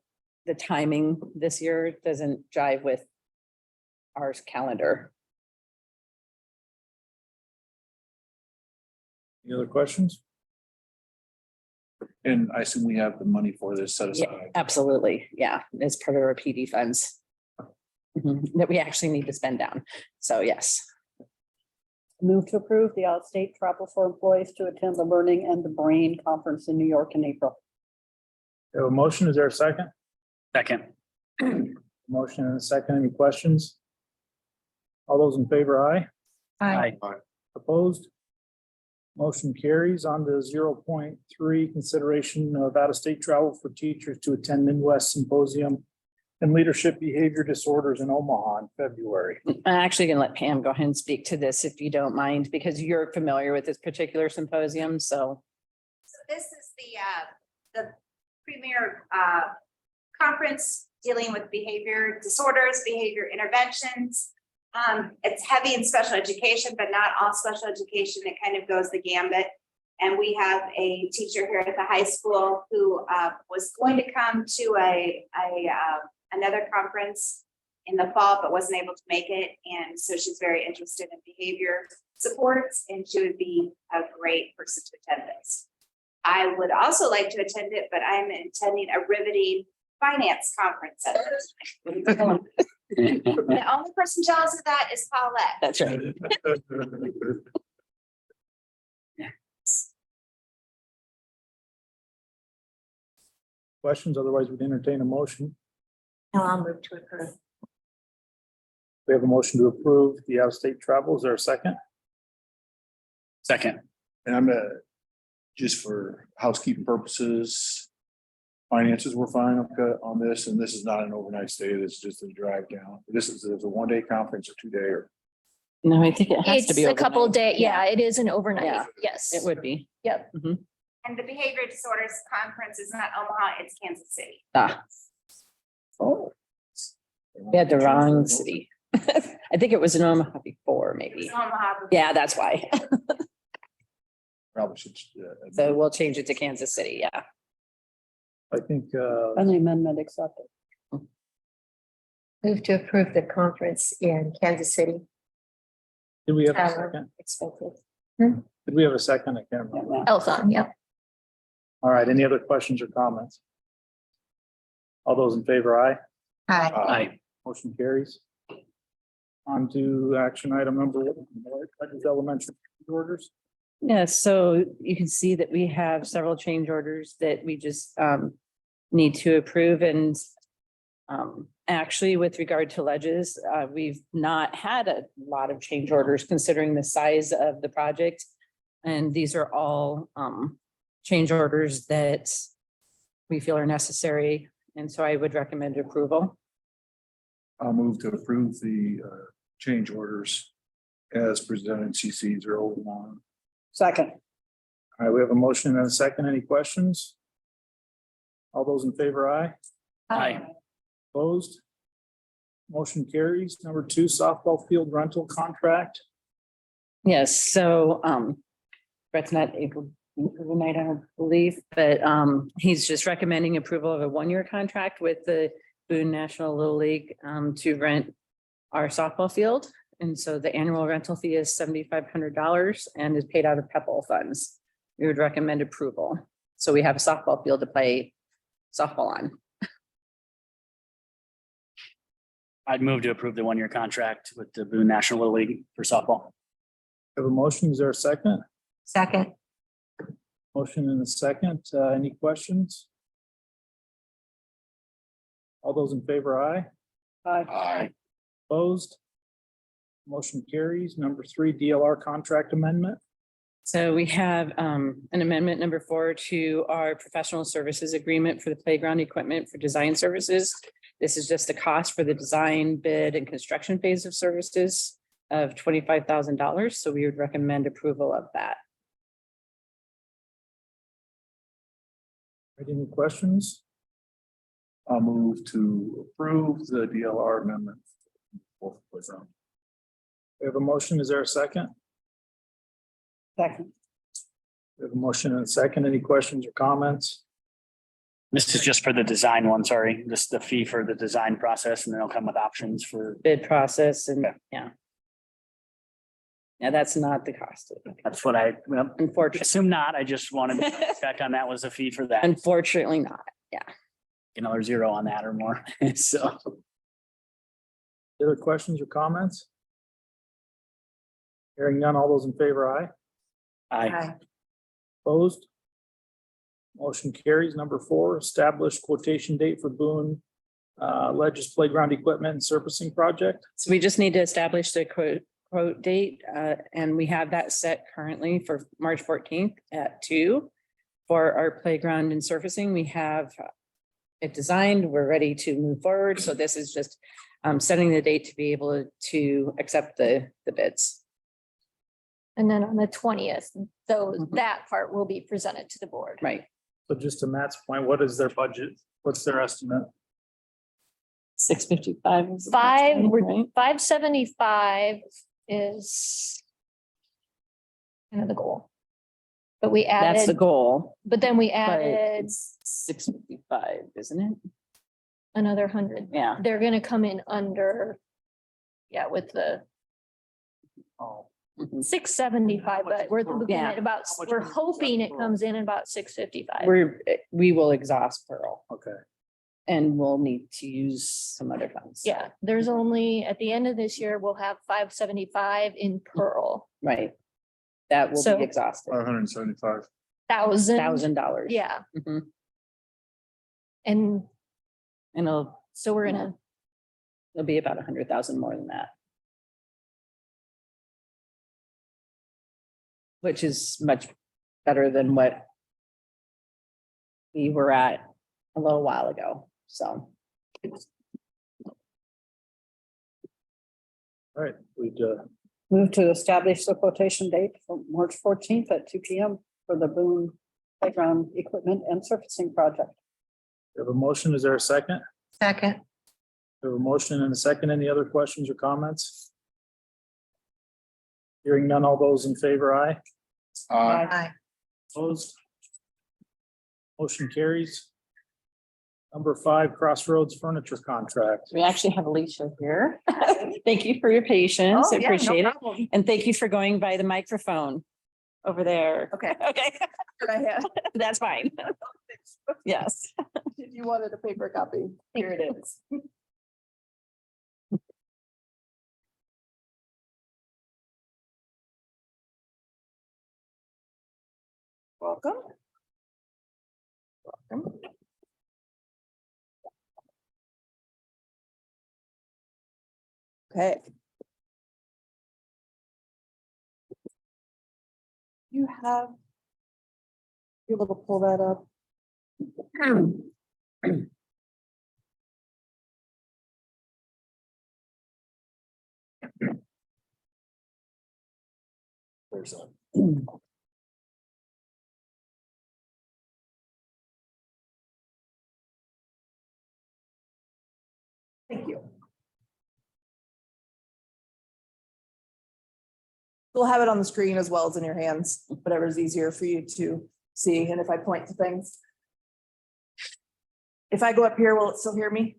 timing this year doesn't jive with our calendar. Any other questions? And I assume we have the money for this set Yeah, aside. absolutely. Yeah, it's part of our PD funds that we actually need to spend down. So yes. Move to approve the out-of-state travel for employees to attend the Learning and the Brain Conference in New York in April. We have a motion. Is there a second? Second. Motion and a second. Any questions? All those in favor, aye. Aye. Opposed? Motion carries. On to 0.3, consideration of out-of-state travel for teachers to attend Midwest Symposium and Leadership Behavior Disorders in Omaha in February. I'm actually going to let Pam go ahead and speak to this if you don't mind, because you're familiar with this particular symposium, so. So this is the premier conference dealing with behavior disorders, behavior interventions. It's heavy in special education, but not all special education. It kind of goes the gambit. And we have a teacher here at the high school who was going to come to another conference in the fall, but wasn't able to make it. And so she's very interested in behavior supports, and she would be a great person to attend this. I would also like to attend it, but I'm attending a riveting finance conference. The only person jealous of that is Paulette. That's right. Questions? Otherwise, we'd entertain a motion. No, I'll move to approve. We have a motion to approve the out-of-state travel. Is there a second? Second. And I'm just for housekeeping purposes, finances were fine on this, and this is not an overnight stay. It's just a drive down. This is a one-day conference or 2-day or. No, I think it has to It's be. a couple overnight. day, yeah, it is an overnight, Yeah. yes. It would be. Yep. And the behavior disorders conference is not Omaha, it's Kansas City. Ah. Oh. We had the wrong city. I think it was in Omaha before, maybe. It's Omaha. Yeah, that's why. Probably should. So we'll change it to Kansas City, yeah. I think, Friendly amendment accepted. Move to approve the conference in Kansas City. did we have a Travel second? expenses. Did we have a second? I can't remember. Elthon, yep. All right, any other questions or comments? All those in favor, aye. Aye. Aye. Motion carries. On to action item number 1, elementary orders. Yeah, so you can see that we have several change orders that we just need to approve, and actually with regard to ledges, we've not had a lot of change orders considering the size of the project. And these are all change orders that we feel are necessary, and so I would recommend approval. I'll move to approve the change orders as presented, CC 01. Second. All right, we have a motion and a second. Any questions? All those in favor, aye. Aye. Opposed? Motion carries. Number 2, softball field rental contract. Yes, so Brett's not able tonight, I don't believe, but he's just recommending approval of a 1-year contract with the Boone National Little League to rent our softball field. And so the annual rental fee is $7,500 and is paid out of PEPAL funds. We would recommend approval. So we have a softball field to play softball on. I'd move to approve the 1-year contract with the Boone National Little League for softball. We have a motion. Is there a second? Second. Motion and a second. Any questions? All those in favor, aye. Aye. Opposed? Motion carries. Number 3, DLR contract amendment. So we have an amendment number 4 to our professional services agreement for the playground equipment for design services. This is just the cost for the design, bid, and construction phase of services of $25,000. So we would recommend approval of that. Any questions? I'll move to approve the DLR amendment. We have a motion. Is there a second? Second. We have a motion and a second. Any questions or comments? This is just for the design one, sorry, just the fee for the design process, and then it'll come with options for. Bid process and, yeah. Yeah, that's not the cost. That's what I, well, Unfortunately, assume not. I just wanted to check on that was a fee for that. unfortunately not. Another 0 on that or more. So. Other questions or comments? Hearing none. All those in favor, aye. Aye. Opposed? Motion carries. Number 4, establish quotation date for Boone Ledges Playground Equipment and Surfacing Project. So we just need to establish the quote date, and we have that set currently for March 14th at 2. For our playground and surfacing, we have it designed, we're ready to move forward. So this is just setting the date to be able to accept the bids. And then on the 20th, so Mhm. that part will be presented to the board. Right. So just to Matt's point, what is their budget? What's their estimate? 655 is. the Five, next one, we're right? 575 is kind of the goal. But we That's the added, goal, but then we but added it's 655, isn't it? another 100. Yeah. They're gonna come in under, yeah, with the Oh, Mhm. 675, but we're looking Yeah. at about, How much we're money is hoping left it for comes in about 655. We will exhaust Pearl okay. and we'll need to use some other funds. Yeah, there's only, at the end of this year, we'll have 575 in Pearl, Right. That will So- be exhausted. 575. $1,000. Yeah, Mhm. and And so we're gonna, it'll be about 100,000 more than that. Which is much better than what we were at a little while ago, so. All right, we'd, Move to establish the quotation date for March 14th at 2 PM for the Boone Playground Equipment and Surfacing Project. we have a motion. Is there a second? Second. We have a motion and a second. Any other questions or comments? Hearing none, all those in favor, aye. Aye. Opposed? Motion carries. Number 5, Crossroads Furniture Contract. We actually have Alicia here. Thank you for your patience. I appreciate it. And thank you for going by the microphone over there. Okay. Okay, that's fine. Yes. If you wanted a paper copy, here it is. Welcome. Welcome. Okay. You have. You able to pull that up? There's a. Thank you. We'll have it on the screen as well as in your hands, whatever's easier for you to see, and if I point to things. If I go up here, will it still hear me?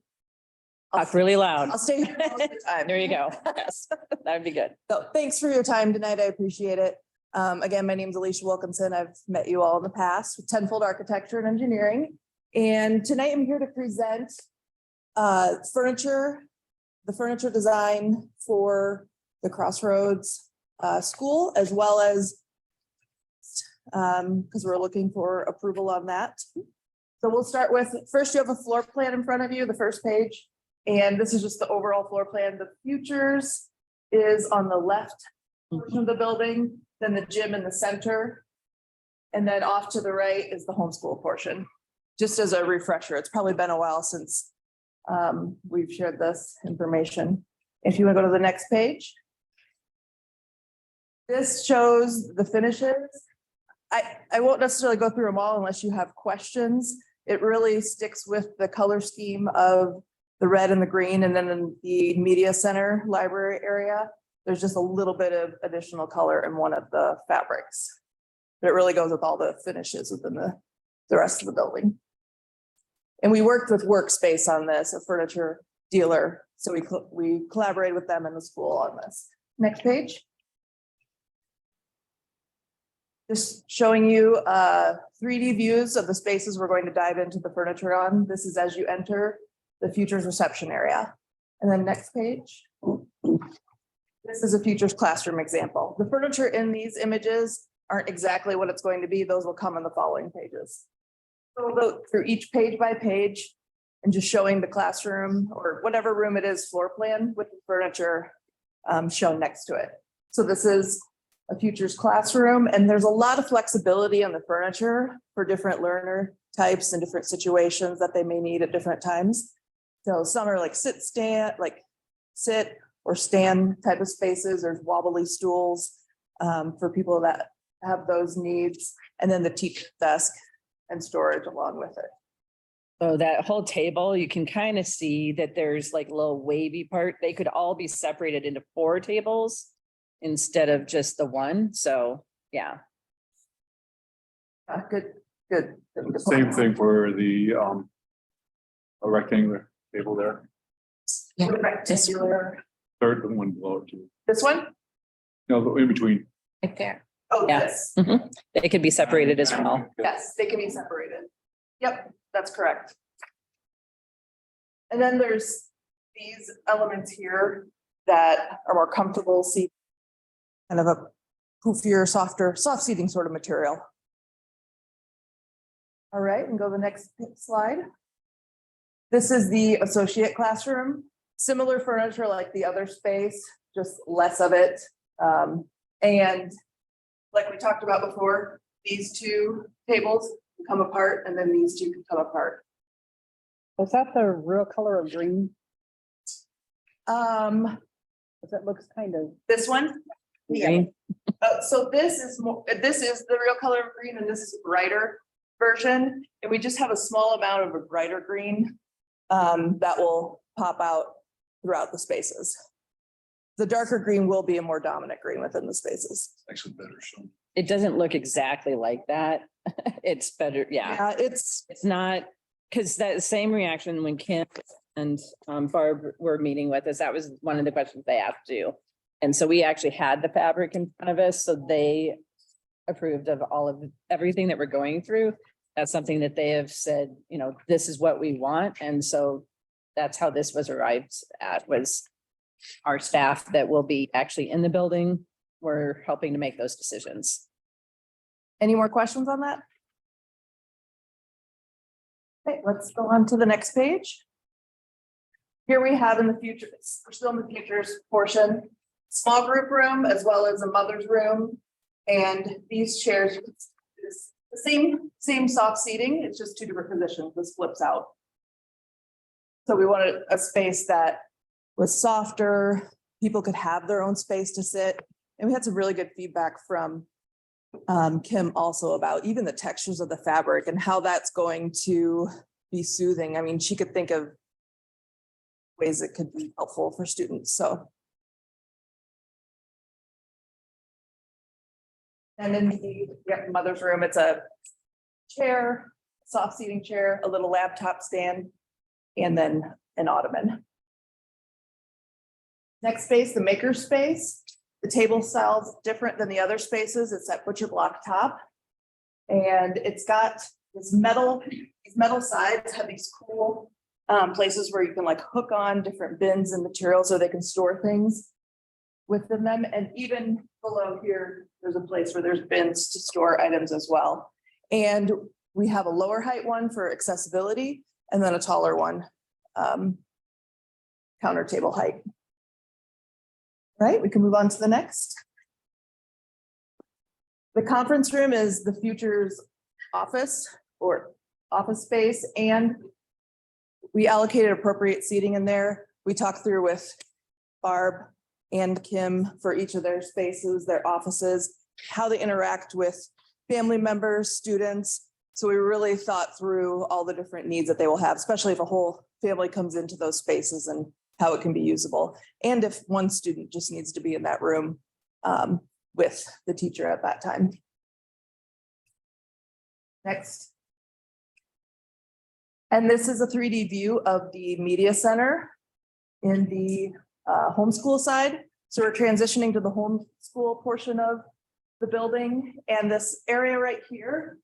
Talk really loud. I'll stay here most of the time. There you go. Yes, that'd be good. So thanks for your time tonight. I appreciate it. Again, my name is Alicia Wilkinson. I've met you all in the past with Tenfold Architecture and Engineering. And tonight I'm here to present furniture, the furniture design for the Crossroads School, as well as because we're looking for approval on that. So we'll start with, first you have a floor plan in front of you, the first page. And this is just the overall floor plan. The futures is on the left portion of the building, then the gym in the center. And then off to the right is the homeschool portion. Just as a refresher, it's probably been a while since we've shared this information. If you want to go to the next page. This shows the finishes. I won't necessarily go through them all unless you have questions. It really sticks with the color scheme of the red and the green, and then in the media center library area, there's just a little bit of additional color in one of the fabrics. But it really goes with all the finishes within the rest of the building. And we worked with Workspace on this, a furniture dealer. So we collaborated with them in the school on this. Next page. Just showing you 3D views of the spaces we're going to dive into the furniture on. This is as you enter the Futures reception area. And then next page. This is a Futures classroom example. The furniture in these images aren't exactly what it's going to be. Those will come in the following pages. So we'll go through each page by page and just showing the classroom or whatever room it is floor plan with the furniture shown next to it. So this is a Futures classroom, and there's a lot of flexibility on the furniture for different learner types and different situations that they may need at different times. So some are like sit or stand type of spaces. There's wobbly stools for people that have those needs, and then the teacher desk and storage along with it. So that whole table, you can kind of see that there's like a little wavy part. They could all be separated into 4 tables instead of just the one. So, yeah. Good, good. Same thing for the a rectangular table there, Yeah. Rectangular. third one below it too. This one? No, in between. Right there. Oh, Yeah. yes. They could be separated as well. Yes, they can be separated. Yep, that's correct. And then there's these elements here that are more comfortable seat. Kind of a poofier, softer, soft seating sort of material. All right, and go to the next slide. This is the associate classroom, similar furniture like the other space, just less of it. And like we talked about before, these 2 tables can come apart and then these 2 can come apart. Was that the real color of green? Um, Because it looks kind of. this one? Yeah. Green. So this is more, this is the real color of green and this is a brighter version. And we just have a small amount of a brighter green that will pop out throughout the spaces. The darker green will be a more dominant green within the spaces. Actually better shown. It doesn't look exactly like that. It's better, yeah. Yeah, it's not, because that same reaction when Kim and Barb were meeting with us, that was one of the questions they asked you. And so we actually had the fabric in front of us, so they approved of all of everything that we're going through. That's something that they have said, you know, this is what we want. And so that's how this was arrived at, was our staff that will be actually in the building. We're helping to make those decisions. Any more questions on that? Okay, let's go on to the next page. Here we have in the future, we're still in the futures portion, small group room as well as a mother's room. And these chairs, is the same soft seating, it's just 2 different positions, this flips out. So we wanted a space that was softer, people could have their own space to sit. And we had some really good feedback from Kim also about even the textures of the fabric and how that's going to be soothing. I mean, she could think of ways it could be helpful for students, so. And in the mother's room, it's a chair, soft seating chair, a little laptop stand, and then an ottoman. Next space, the maker space. The table style's different than the other spaces. It's that butcher block top. And it's got this metal, these metal sides have these cool places where you can like hook on different bins and materials so they can store things within them. And even below here, there's a place where there's bins to store items as well. And we have a lower height one for accessibility and then a taller one, counter table height. Right, we can move on to the next. The conference room is the future's office or office space, and we allocated appropriate seating in there. We talked through with Barb and Kim for each of their spaces, their offices, how they interact with family members, students. So we really thought through all the different needs that they will have, especially if a whole family comes into those spaces and how it can be usable. And if one student just needs to be in that room with the teacher at that time. Next. And this is a 3D view of the media center in the homeschool side. So we're transitioning to the homeschool portion of the building, and this area right here,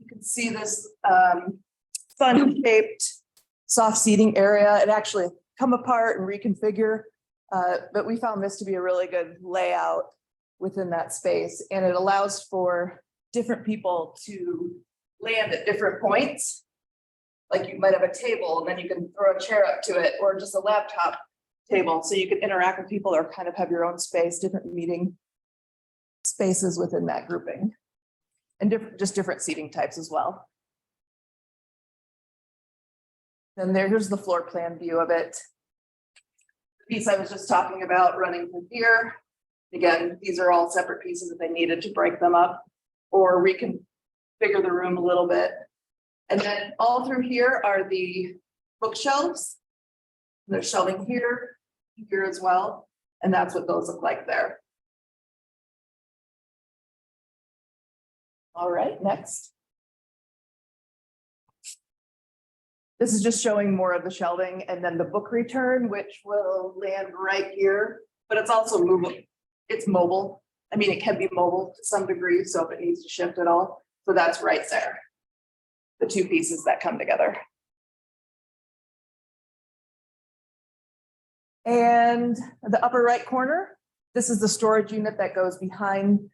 you can see this fun-shaped soft seating area. It actually come apart and reconfigure, but we found this to be a really good layout within that space, and it allows for different people to land at different points. Like you might have a table and then you can throw a chair up to it, or just a laptop table, so you can interact with people or kind of have your own space, different meeting spaces within that grouping, and different seating types as well. Then here's the floor plan view of it. The piece I was just talking about running through here. Again, these are all separate pieces if they needed to break them up or reconfigure the room a little bit. And then all through here are the bookshelves. There's shelving here, here as well, and that's what those look like there. All right, next. This is just showing more of the shelving and then the book return, which will land right here, but it's also movable. It's mobile. I mean, it can be mobile to some degree, so if it needs to shift at all, so that's right there. The two pieces that come together. And the upper right corner, this is the storage unit that goes behind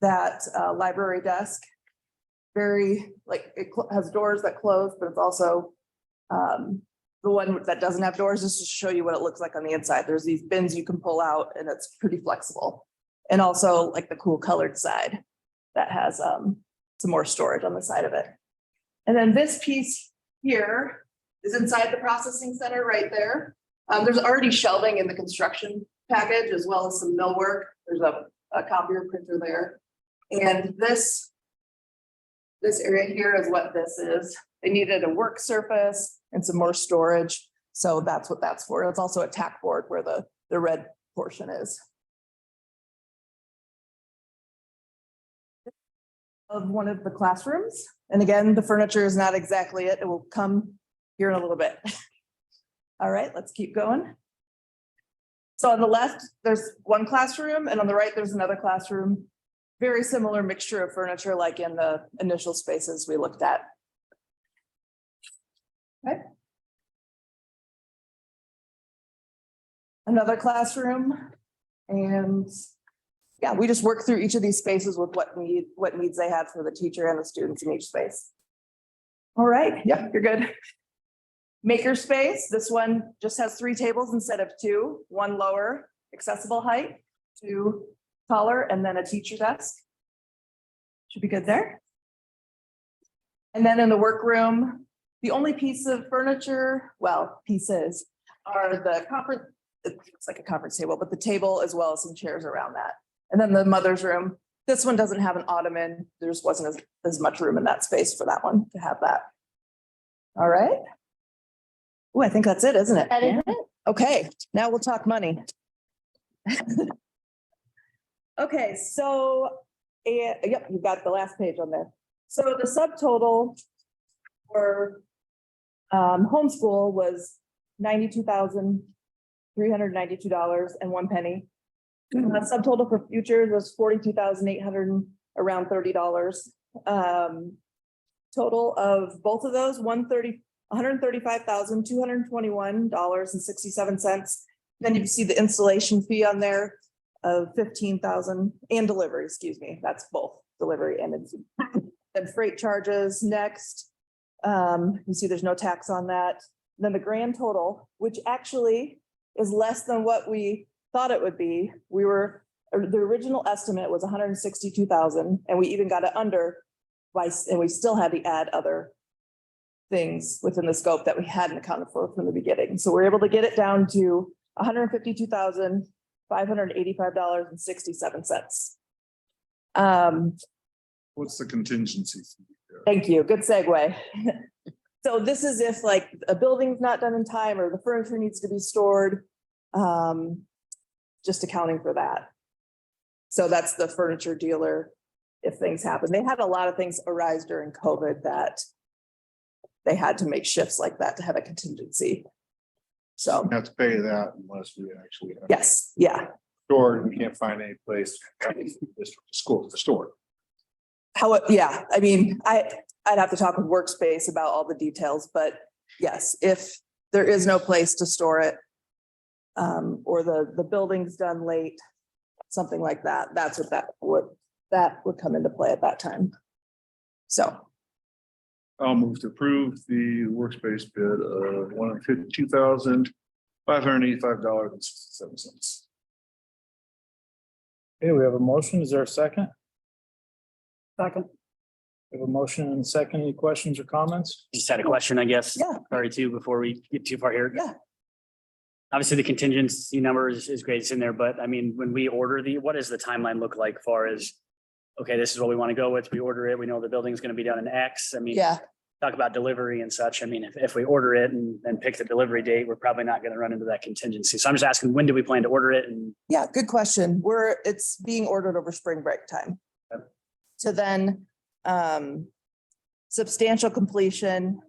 that library desk. Very, like, it has doors that close, but it's also the one that doesn't have doors, is to show you what it looks like on the inside. There's these bins you can pull out and it's pretty flexible. And also like the cool colored side that has some more storage on the side of it. And then this piece here is inside the processing center right there. There's already shelving in the construction package as well as some millwork. There's a copier printer there. And this area here is what this is. They needed a work surface and some more storage. So that's what that's for. It's also a tack board where the red portion is. Of one of the classrooms. And again, the furniture is not exactly it. It will come here in a little bit. All right, let's keep going. So on the left, there's one classroom, and on the right, there's another classroom. Very similar mixture of furniture like in the initial spaces we looked at. Okay. Another classroom, and yeah, we just work through each of these spaces with what needs they had for the teacher and the students in each space. All right, yep, you're good. Makerspace, this one just has 3 tables instead of 2, 1 lower accessible height, 2 taller, and then a teacher desk. Should be good there. And then in the workroom, the only piece of furniture, well, pieces, are the conference, it's like a conference table, but the table as well as some chairs around that. And then the mother's room, this one doesn't have an ottoman. There just wasn't as much room in that space for that one to have that. All right. Oh, I think that's it, isn't it? That is it. Okay, now we'll talk money. Okay, so, yep, you've got the last page on there. So the subtotal for homeschool was $92,392.01. Subtotal for futures was $42,800, around $30. Total of both of those, $135,221.67. Then you see the installation fee on there of $15,000 and delivery, excuse me, that's both delivery and freight charges next. You see there's no tax on that. Then the grand total, which actually is less than what we thought it would be. The original estimate was 162,000, and we even got it under, and we still had to add other things within the scope that we hadn't accounted for from the beginning. So we're able to get it down to $152,585.67. What's the contingency? Thank you. Good segue. So this is if like a building's not done in time or the furniture needs to be stored, just accounting for that. So that's the furniture dealer if things happen. They had a lot of things arise during COVID that they had to make shifts like that to have a contingency. So We have to pay that unless we actually. yes, yeah. Stored, we can't find any place. School to store. Yeah, I mean, I'd have to talk with Workspace about all the details, but yes, if there is no place to store it, or the building's done late, something like that, that's what that would come into play at that time. So. I'll move to approve the workspace bid of $152,585.67. Okay, we have a motion. Is there a second? Second. We have a motion and a second. Any questions or comments? Just had a question, I guess. Yeah. Sorry, too, before we get too far here. Yeah. Obviously, the contingency number is great. It's in there, but I mean, when we order what does the timeline look like far as, okay, this is what we want to go with. We order it. We know the building's going to be done in X. I mean, Yeah. talk about delivery and such. I mean, if we order it and then pick the delivery date, we're probably not going to run into that contingency. So I'm just asking, when do we plan to order it? And Yeah, good question. It's being ordered over spring break time. Okay. So then, substantial completion,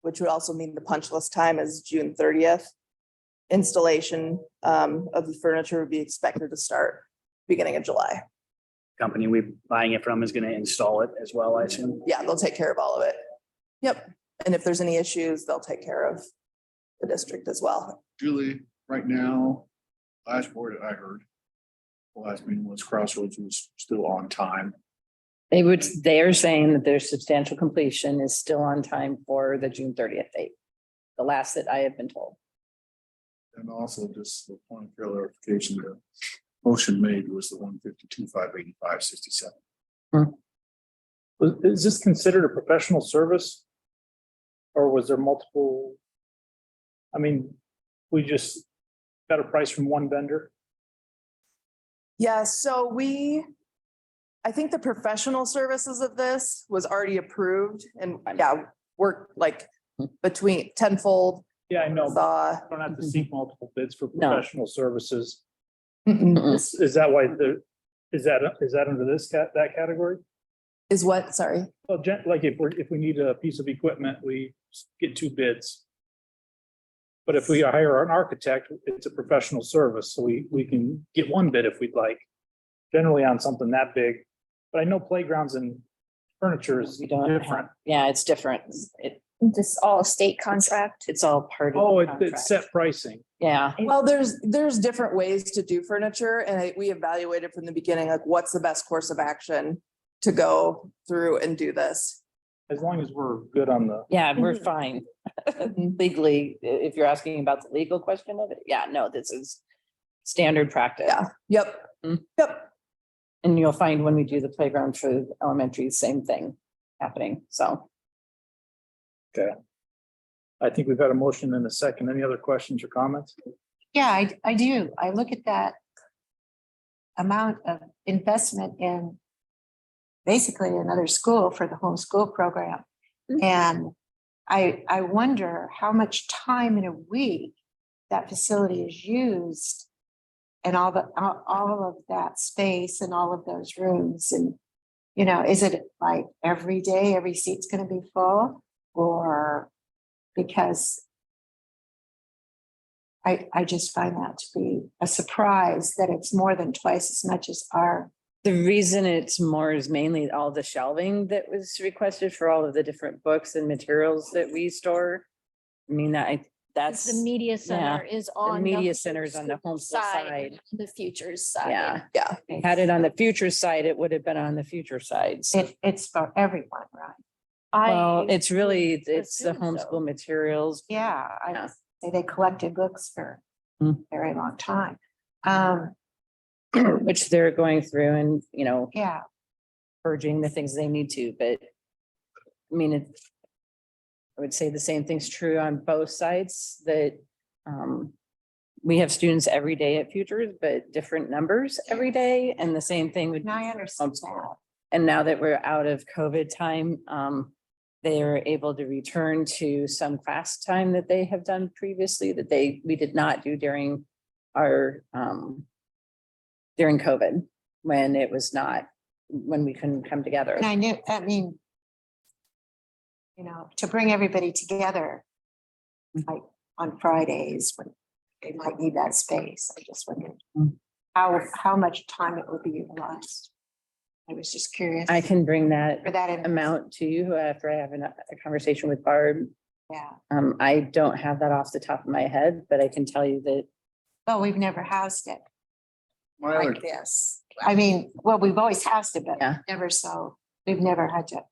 which would also mean the punch list time is June 30th. Installation, of the furniture would be expected to start beginning of July. company we buying it from is going to install it as well, I assume. Yeah, they'll take care of all of it. Yep. And if there's any issues, they'll take care of the district as well. Julie, right now, last word that I heard, the last meeting was Crossroads was still on time. They are saying that their substantial completion is still on time for the June 30th date. The last that I have been told. And also just the point of clarification, the motion made was the 152,585.67. Is this considered a professional service? Or was there multiple? I mean, we just got a price from one vendor. Yeah, so I think the professional services of this was already approved and work like between tenfold. Yeah, I know. The, Don't have to seek multiple bids for No. professional services. Mm-mm. Is that why is that under that category? Is what, sorry? Well, like if we need a piece of equipment, we get two bids. But if we hire an architect, it's a professional service, so we can get one bid if we'd like. Generally on something that big, but I know playgrounds and furniture is We don't have, different. yeah, it's different. This all a state contract. It's all part of. Oh, the it's contract. set pricing. Yeah, Well, there's different ways to do furniture and we evaluated from the beginning, like what's the best course of action to go through and do this. As long as we're good on the, yeah, we're fine. Legally, if you're asking about the legal question of it, yeah, no, this is standard practice. Yeah, yep, yep. And you'll find when we do the playground for elementary, same thing happening, so. I think we've got a motion in a second. Any other questions or comments? Yeah, I do. I look at that amount of investment in basically another school for the homeschool program. And I wonder how much time in a week that facility is used and all of that space and all of those rooms. And, you know, is it like every day, every seat's going to be full? Or because I just find that to be a surprise that it's more than twice as much as our. The reason it's more is mainly all the shelving that was requested for all of the different books and materials that we store. I mean, that's. The media center is on. media center is on the homeschool side. The futures side. Yeah, Yeah. had it on the future side, it would have been on the future side. So, It's for everyone, right? well, it's really, it's the assume so. homeschool materials. Yeah, I Yeah. would say they collected books for Hmm. a very long time. Which they're going through and, you know, Yeah, purging the things they need to, but. I mean, I would say the same thing's true on both sides, that we have students every day at Futures, but different numbers every day, and the same thing would. and I understand that. And now that we're out of COVID time, they are able to return to some class time that they have done previously that we did not do during our, during COVID, when it was not, when we couldn't come together. And I mean, you know, to bring everybody together, like on Fridays when they might need that space, I just wondered how much time it would be utilized. I was just curious. I can bring that For that amount to you after I have a conversation with Barb. Yeah. I don't have that off the top of my head, but I can tell you that. Oh, we've never housed it My other like this. I mean, well, we've always housed it, but Yeah. we've never had to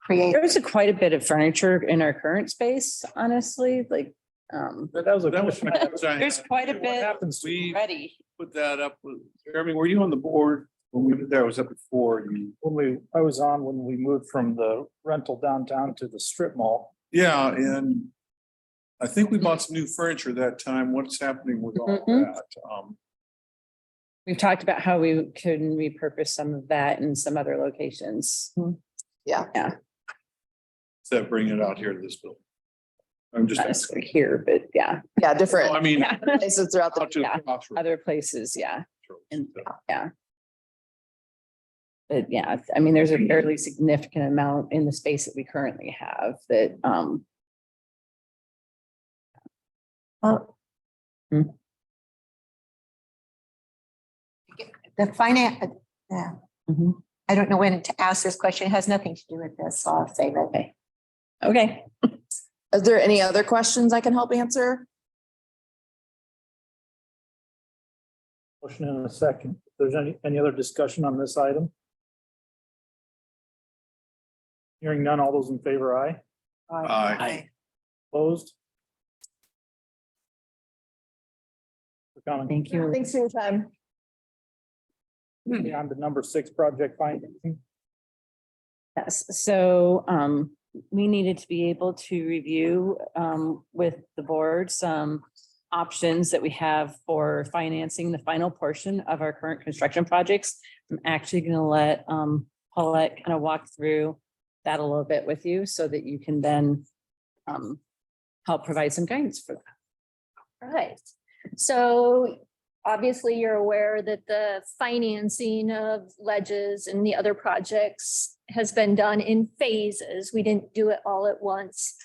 create. There's quite a bit of furniture in our current space, honestly, like, That was a question. there's quite a What bit happens to We ready. put that up with, Jeremy, were you on the board when we did that? Was that before you? I was on when we moved from the rental downtown to the strip mall. Yeah, and I think we bought some new furniture that time. What's happening with all Mhm. that? We've talked about how we could repurpose some of that in some other locations. Yeah. Yeah. Instead of bringing it out here to this building. I'm just Not asking. necessarily here, but yeah. Yeah, different. I mean, Yeah, places throughout the, out to the yeah, crossroads. other places, yeah. And, yeah. But yeah, I mean, there's a fairly significant amount in the space that we currently have that, Well, the finance, yeah, Mhm. I don't know when to ask this question. It has nothing to do with this, so I'll say that. Okay. Is there any other questions I can help answer? Motion in a second. If there's any other discussion on this item? Hearing none, all those in favor, aye. Aye. Opposed? For coming. Thank you. Thanks for your time. On to number 6, project financing. Yes, so we needed to be able to review with the board some options that we have for financing the final portion of our current construction projects. I'm actually going to let Paulette kind of walk through that a little bit with you so that you can then help provide some guidance for that. All right. So obviously you're aware that the financing of ledges and the other projects has been done in phases. We didn't do it all at once.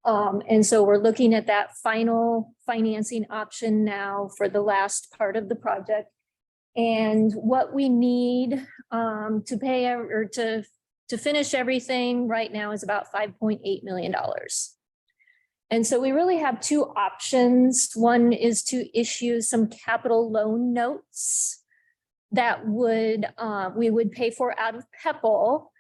And so we're looking at that final financing option now for the last part of the project. And what we need to pay or to finish everything right now is about $5.8 million. And so we really have two options. One is to issue some capital loan notes that we would pay for out of PEPAL.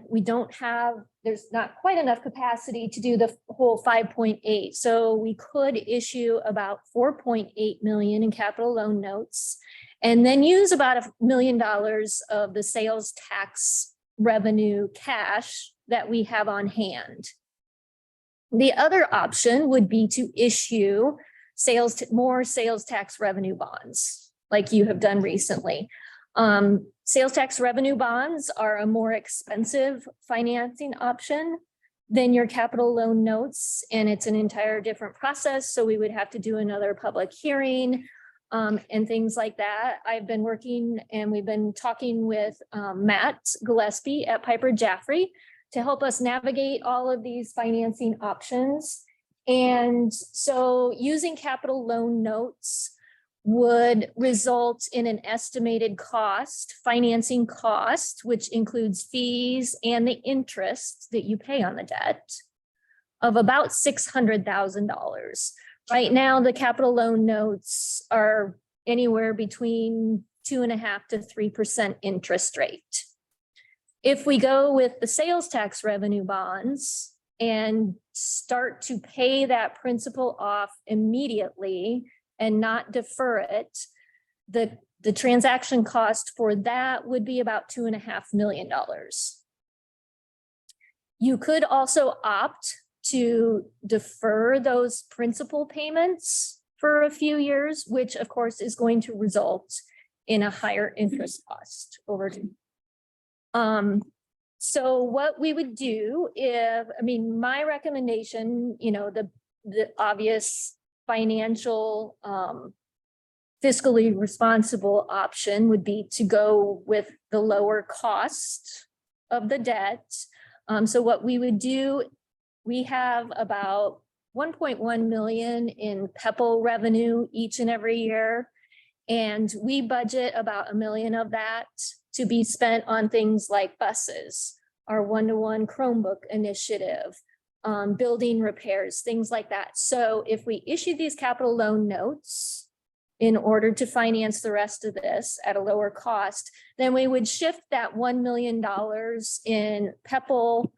We don't have, there's not quite enough capacity to do the whole 5.8. So we could issue about 4.8 million in capital loan notes and then use about $1 million of the sales tax revenue cash that we have on hand. The other option would be to issue more sales tax revenue bonds like you have done recently. Sales tax revenue bonds are a more expensive financing option than your capital loan notes, and it's an entire different process. So we would have to do another public hearing and things like that. I've been working and we've been talking with Matt Gillespie at Piper Jaffray to help us navigate all of these financing options. And so using capital loan notes would result in an estimated financing cost, which includes fees and the interest that you pay on the debt, of about $600,000. Right now, the capital loan notes are anywhere between 2.5% to 3% interest rate. If we go with the sales tax revenue bonds and start to pay that principal off immediately and not defer it, the transaction cost for that would be about $2.5 million. You could also opt to defer those principal payments for a few years, which of course is going to result in a higher interest cost over time. So what we would do my recommendation, the obvious financial, fiscally responsible option would be to go with the lower cost of the debt. So what we would do, we have about 1.1 million in PEPAL revenue each and every year. And we budget about $1 million of that to be spent on things like buses, our one-to-one Chromebook initiative, building repairs, things like that. So if we issue these capital loan notes in order to finance the rest of this at a lower cost, then we would shift that $1 million in PEPAL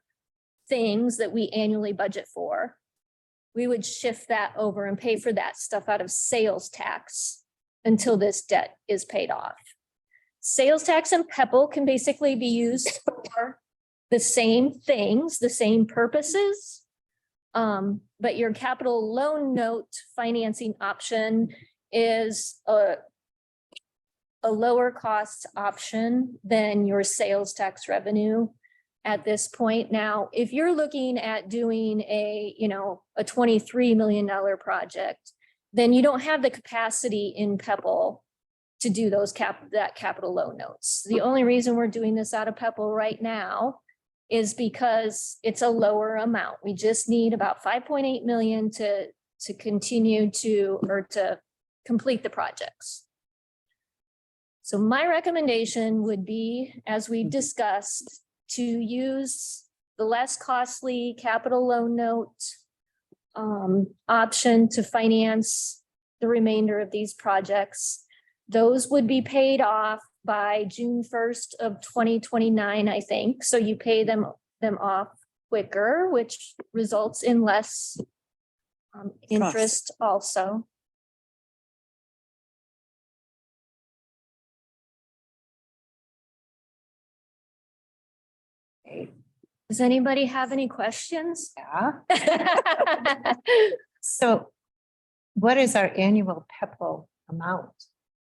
things that we annually budget for. We would shift that over and pay for that stuff out of sales tax until this debt is paid off. Sales tax and PEPAL can basically be used for the same things, the same purposes. But your capital loan note financing option is a lower cost option than your sales tax revenue at this point. Now, if you're looking at doing a, a $23 million project, then you don't have the capacity in Pepple to do that capital loan notes. The only reason we're doing this out of Pepple right now is because it's a lower amount. We just need about 5.8 million to continue to complete the projects. So my recommendation would be, as we discussed, to use the less costly capital loan note option to finance the remainder of these projects. Those would be paid off by June 1st of 2029, I think. So you pay them off quicker, which results in less interest also. Does anybody have any questions? Yeah. So what is our annual Pepple amount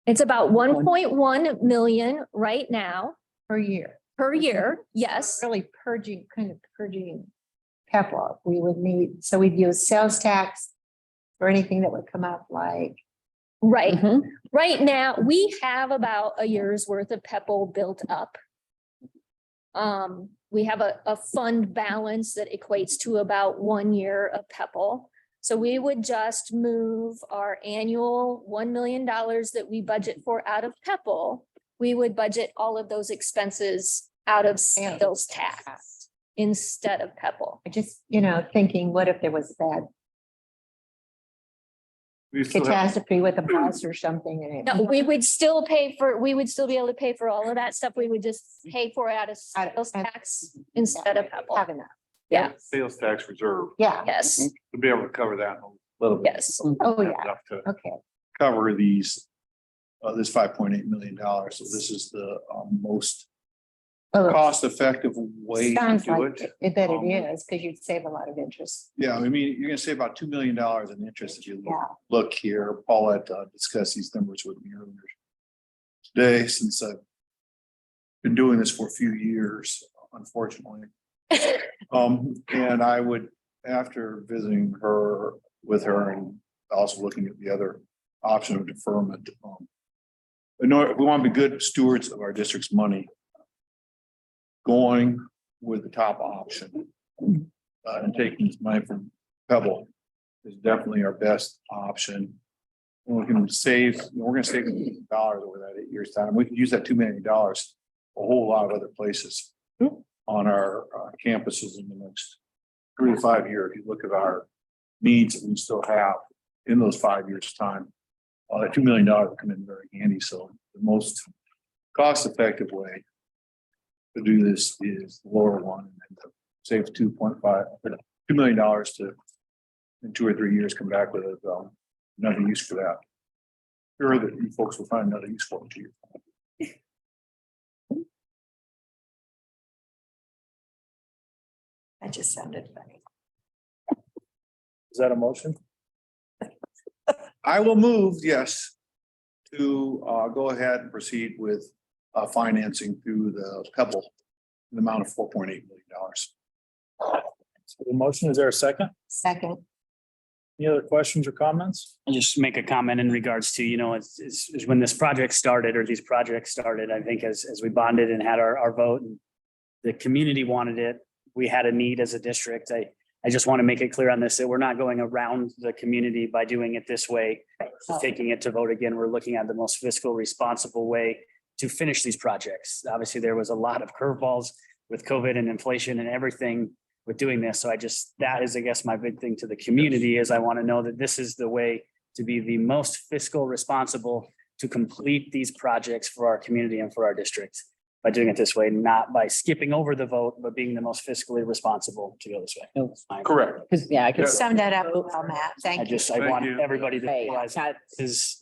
It's about 1.1 million right now per year? per year. Yes. Really purging Pepple. We would need, so we'd use sales tax or anything that would come up like. Right. Right now, we have about a year's worth of Pepple built up. We have a fund balance that equates to about 1 year of Pepple. So we would just move our annual $1 million that we budget for out of Pepple. We would budget all of those expenses out of sales tax instead of Pepple. I just, thinking, what if there was a bad We still have, catastrophe with a bus or something in it? No, we would still we would still be able to pay for all of that stuff. We would just pay for it out of sales tax instead of Pepple. Have enough. Yeah, sales tax reserve Yeah. yes, to be able to cover that a little bit. yes. Oh, yeah. Enough to Okay. cover these, this $5.8 million. So this is the most Well, cost-effective way to sounds do like it. it, that it is, because you'd save a lot of interest. Yeah, I mean, you're gonna save about $2 million in interest if you Yeah. look here. Paulette discussed these numbers with me earlier today, since I've been doing this for a few years, unfortunately. And I would, after visiting with her and also looking at the other option of deferment, in order, if we want to be good stewards of our district's money, going with the top option and taking this money from Pebble is definitely our best option. And we can save, we're gonna save dollars over that 8 years time. We can use that $2 million a whole lot of other places on our campuses in the next 3 to 5 years. If you look at our needs that we still have in those 5 years time, that $2 million will come in very handy. So the most cost-effective way to do this is the lower one and then save $2 million to in 2 or 3 years come back with another use for that. Sure that you folks will find another use for it to you. That just sounded funny. Is that a motion? I will move, yes, to go ahead and proceed with financing through the Pebble in the amount of $4.8 million. So the motion, is there a second? Second. Any other questions or comments? I'll just make a comment in regards to, is when this project started or these projects started, I think as we bonded and had our vote and the community wanted it, we had a need as a district. I just want to make it clear on this, that we're not going around the community by doing it this way, taking it to vote again. We're looking at the most fiscal responsible way to finish these projects. Obviously, there was a lot of curveballs with COVID and inflation and everything with doing this. So that is, I guess, my big thing to the community is I want to know that this is the way to be the most fiscal responsible to complete these projects for our community and for our district by doing it this way, not by skipping over the vote, but being the most fiscally responsible to go this way. Correct. Yeah, I could. Sum that up well, Matt. Thank you. I want you. everybody to Right. realize this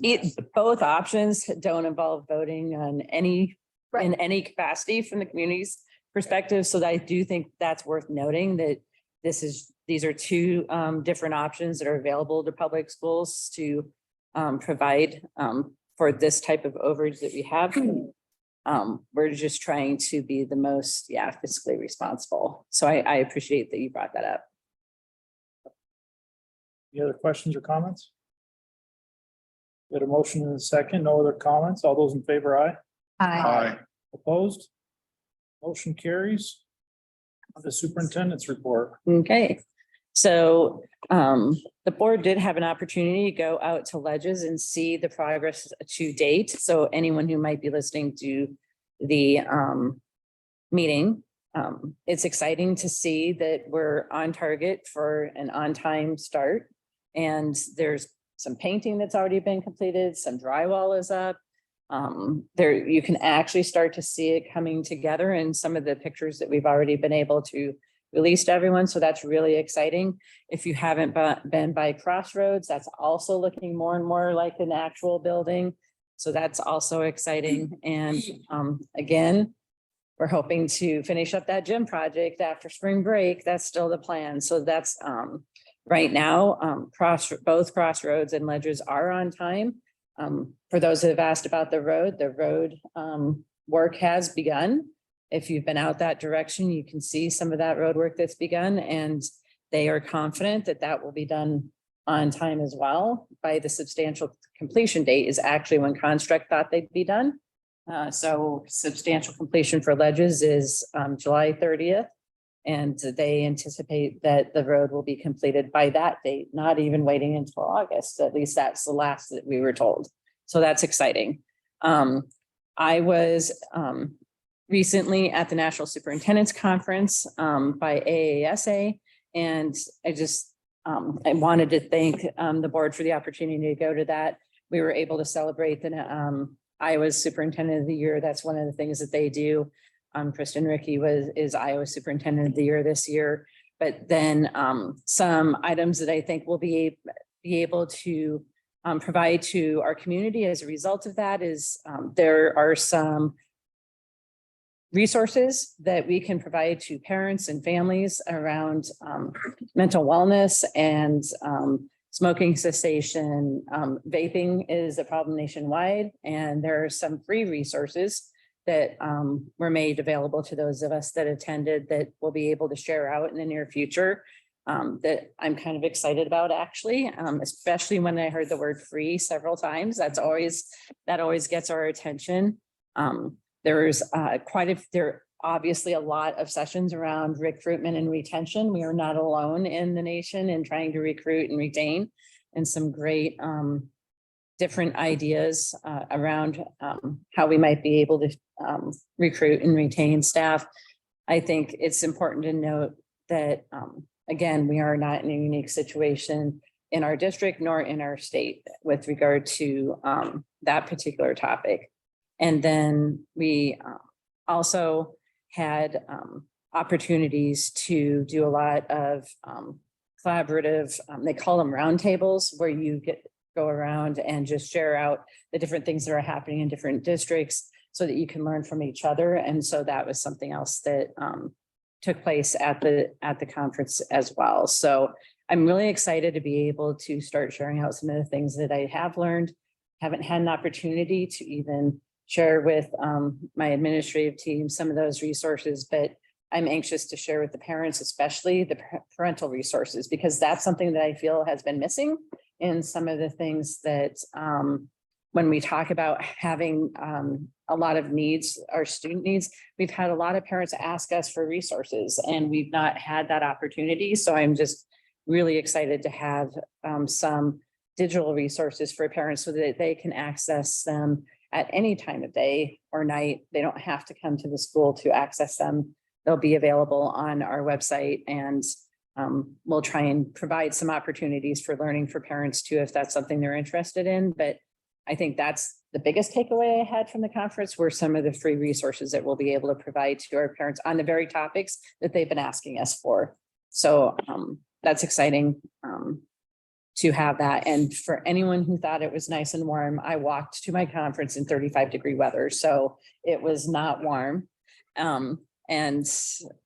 Both options don't involve voting on in any capacity from the community's perspective. So I do think that's worth noting that these are two different options that are available to public schools to provide for this type of overage that we have. we're just trying to be the most, fiscally responsible. So I appreciate that you brought that up. Any other questions or comments? Got a motion in a second, no other comments, all those in favor, aye? Aye. Opposed? Motion carries. On the superintendent's report. Okay, so the board did have an opportunity to go out to Ledges and see the progress to date. So anyone who might be listening to the meeting, it's exciting to see that we're on target for an on-time start. And there's some painting that's already been completed, some drywall is up. There, you can actually start to see it coming together in some of the pictures that we've already been able to release to everyone. So that's really exciting. If you haven't been by Crossroads, that's also looking more and more like an actual building. So that's also exciting. And again, we're hoping to finish up that gym project after spring break. That's still the plan. So that's right now, both Crossroads and Ledges are on time. For those that have asked about the road work has begun. If you've been out that direction, you can see some of that road work that's begun, and they are confident that that will be done on time as well. By the substantial completion date is actually when Construct thought they'd be done. So substantial completion for Ledges is July 30th. And they anticipate that the road will be completed by that date, not even waiting until August. At least that's the last that we were told. So that's exciting. I was recently at the National Superintendent's Conference by AASA, and I wanted to thank the board for the opportunity to go to that. We were able to celebrate the Iowa Superintendent of the Year. That's one of the things that they do. Kristen Rickey is Iowa Superintendent of the Year this year. But then some items that I think will be able to provide to our community as a result of that is there are some resources that we can provide to parents and families around mental wellness and smoking cessation. Vaping is a problem nationwide, and there are some free resources that were made available to those of us that attended that we'll be able to share out in the near future. That I'm kind of excited about, actually, especially when I heard the word free several times. That always gets our attention. There's obviously a lot of sessions around recruitment and retention. We are not alone in the nation in trying to recruit and retain, and some great different ideas around how we might be able to recruit and retain staff. I think it's important to note that, again, we are not in a unique situation in our district nor in our state with regard to that particular topic. And then we also had opportunities to do a lot of collaborative, they call them roundtables, where you go around and just share out the different things that are happening in different districts so that you can learn from each other. And so that was something else that took place at the conference as well. So I'm really excited to be able to start sharing out some of the things that I have learned. Haven't had an opportunity to even share with my administrative team some of those resources, but I'm anxious to share with the parents, especially the parental resources, because that's something that I feel has been missing in some of the things that when we talk about having a lot of needs, our student needs, we've had a lot of parents ask us for resources and we've not had that opportunity. So I'm just really excited to have some digital resources for parents so that they can access them at any time of day or night. They don't have to come to the school to access them. They'll be available on our website, and we'll try and provide some opportunities for learning for parents too, if that's something they're interested in. But I think that's the biggest takeaway I had from the conference were some of the free resources that we'll be able to provide to our parents on the very topics that they've been asking us for. So that's exciting to have that. And for anyone who thought it was nice and warm, I walked to my conference in 35-degree weather, so it was not warm. And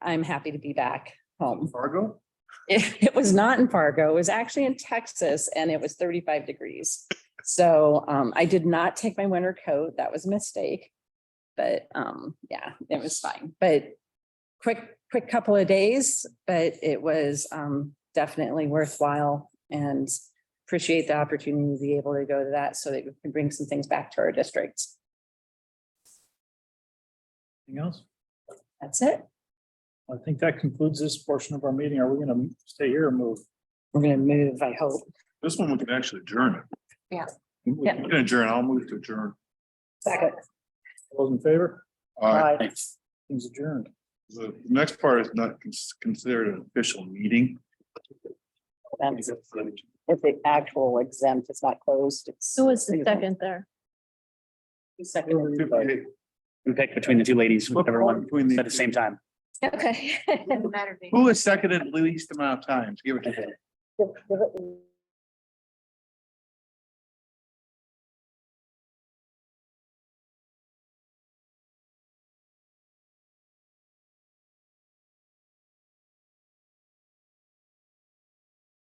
I'm happy to be back home. Fargo? It was not in Fargo. It was actually in Texas, and it was 35 degrees. So I did not take my winter coat. That was a mistake. But yeah, it was fine, but quick couple of days, but it was definitely worthwhile and appreciate the opportunity to be able to go to that so that we can bring some things back to our districts. Anything else? That's it. I think that concludes this portion of our meeting. Are we gonna stay here or move? We're gonna move, I hope. This one we can actually adjourn it. Yeah. We can adjourn. I'll move to adjourn. Second. Those in favor? All right. Things adjourned. The next part is not considered an official meeting. It's the actual exempt, it's not closed. It's. Who was the second there? We picked between the two ladies, whichever one at the same time. Okay. Doesn't matter to me. Who has seconded the least amount of times? Give it to him. Give it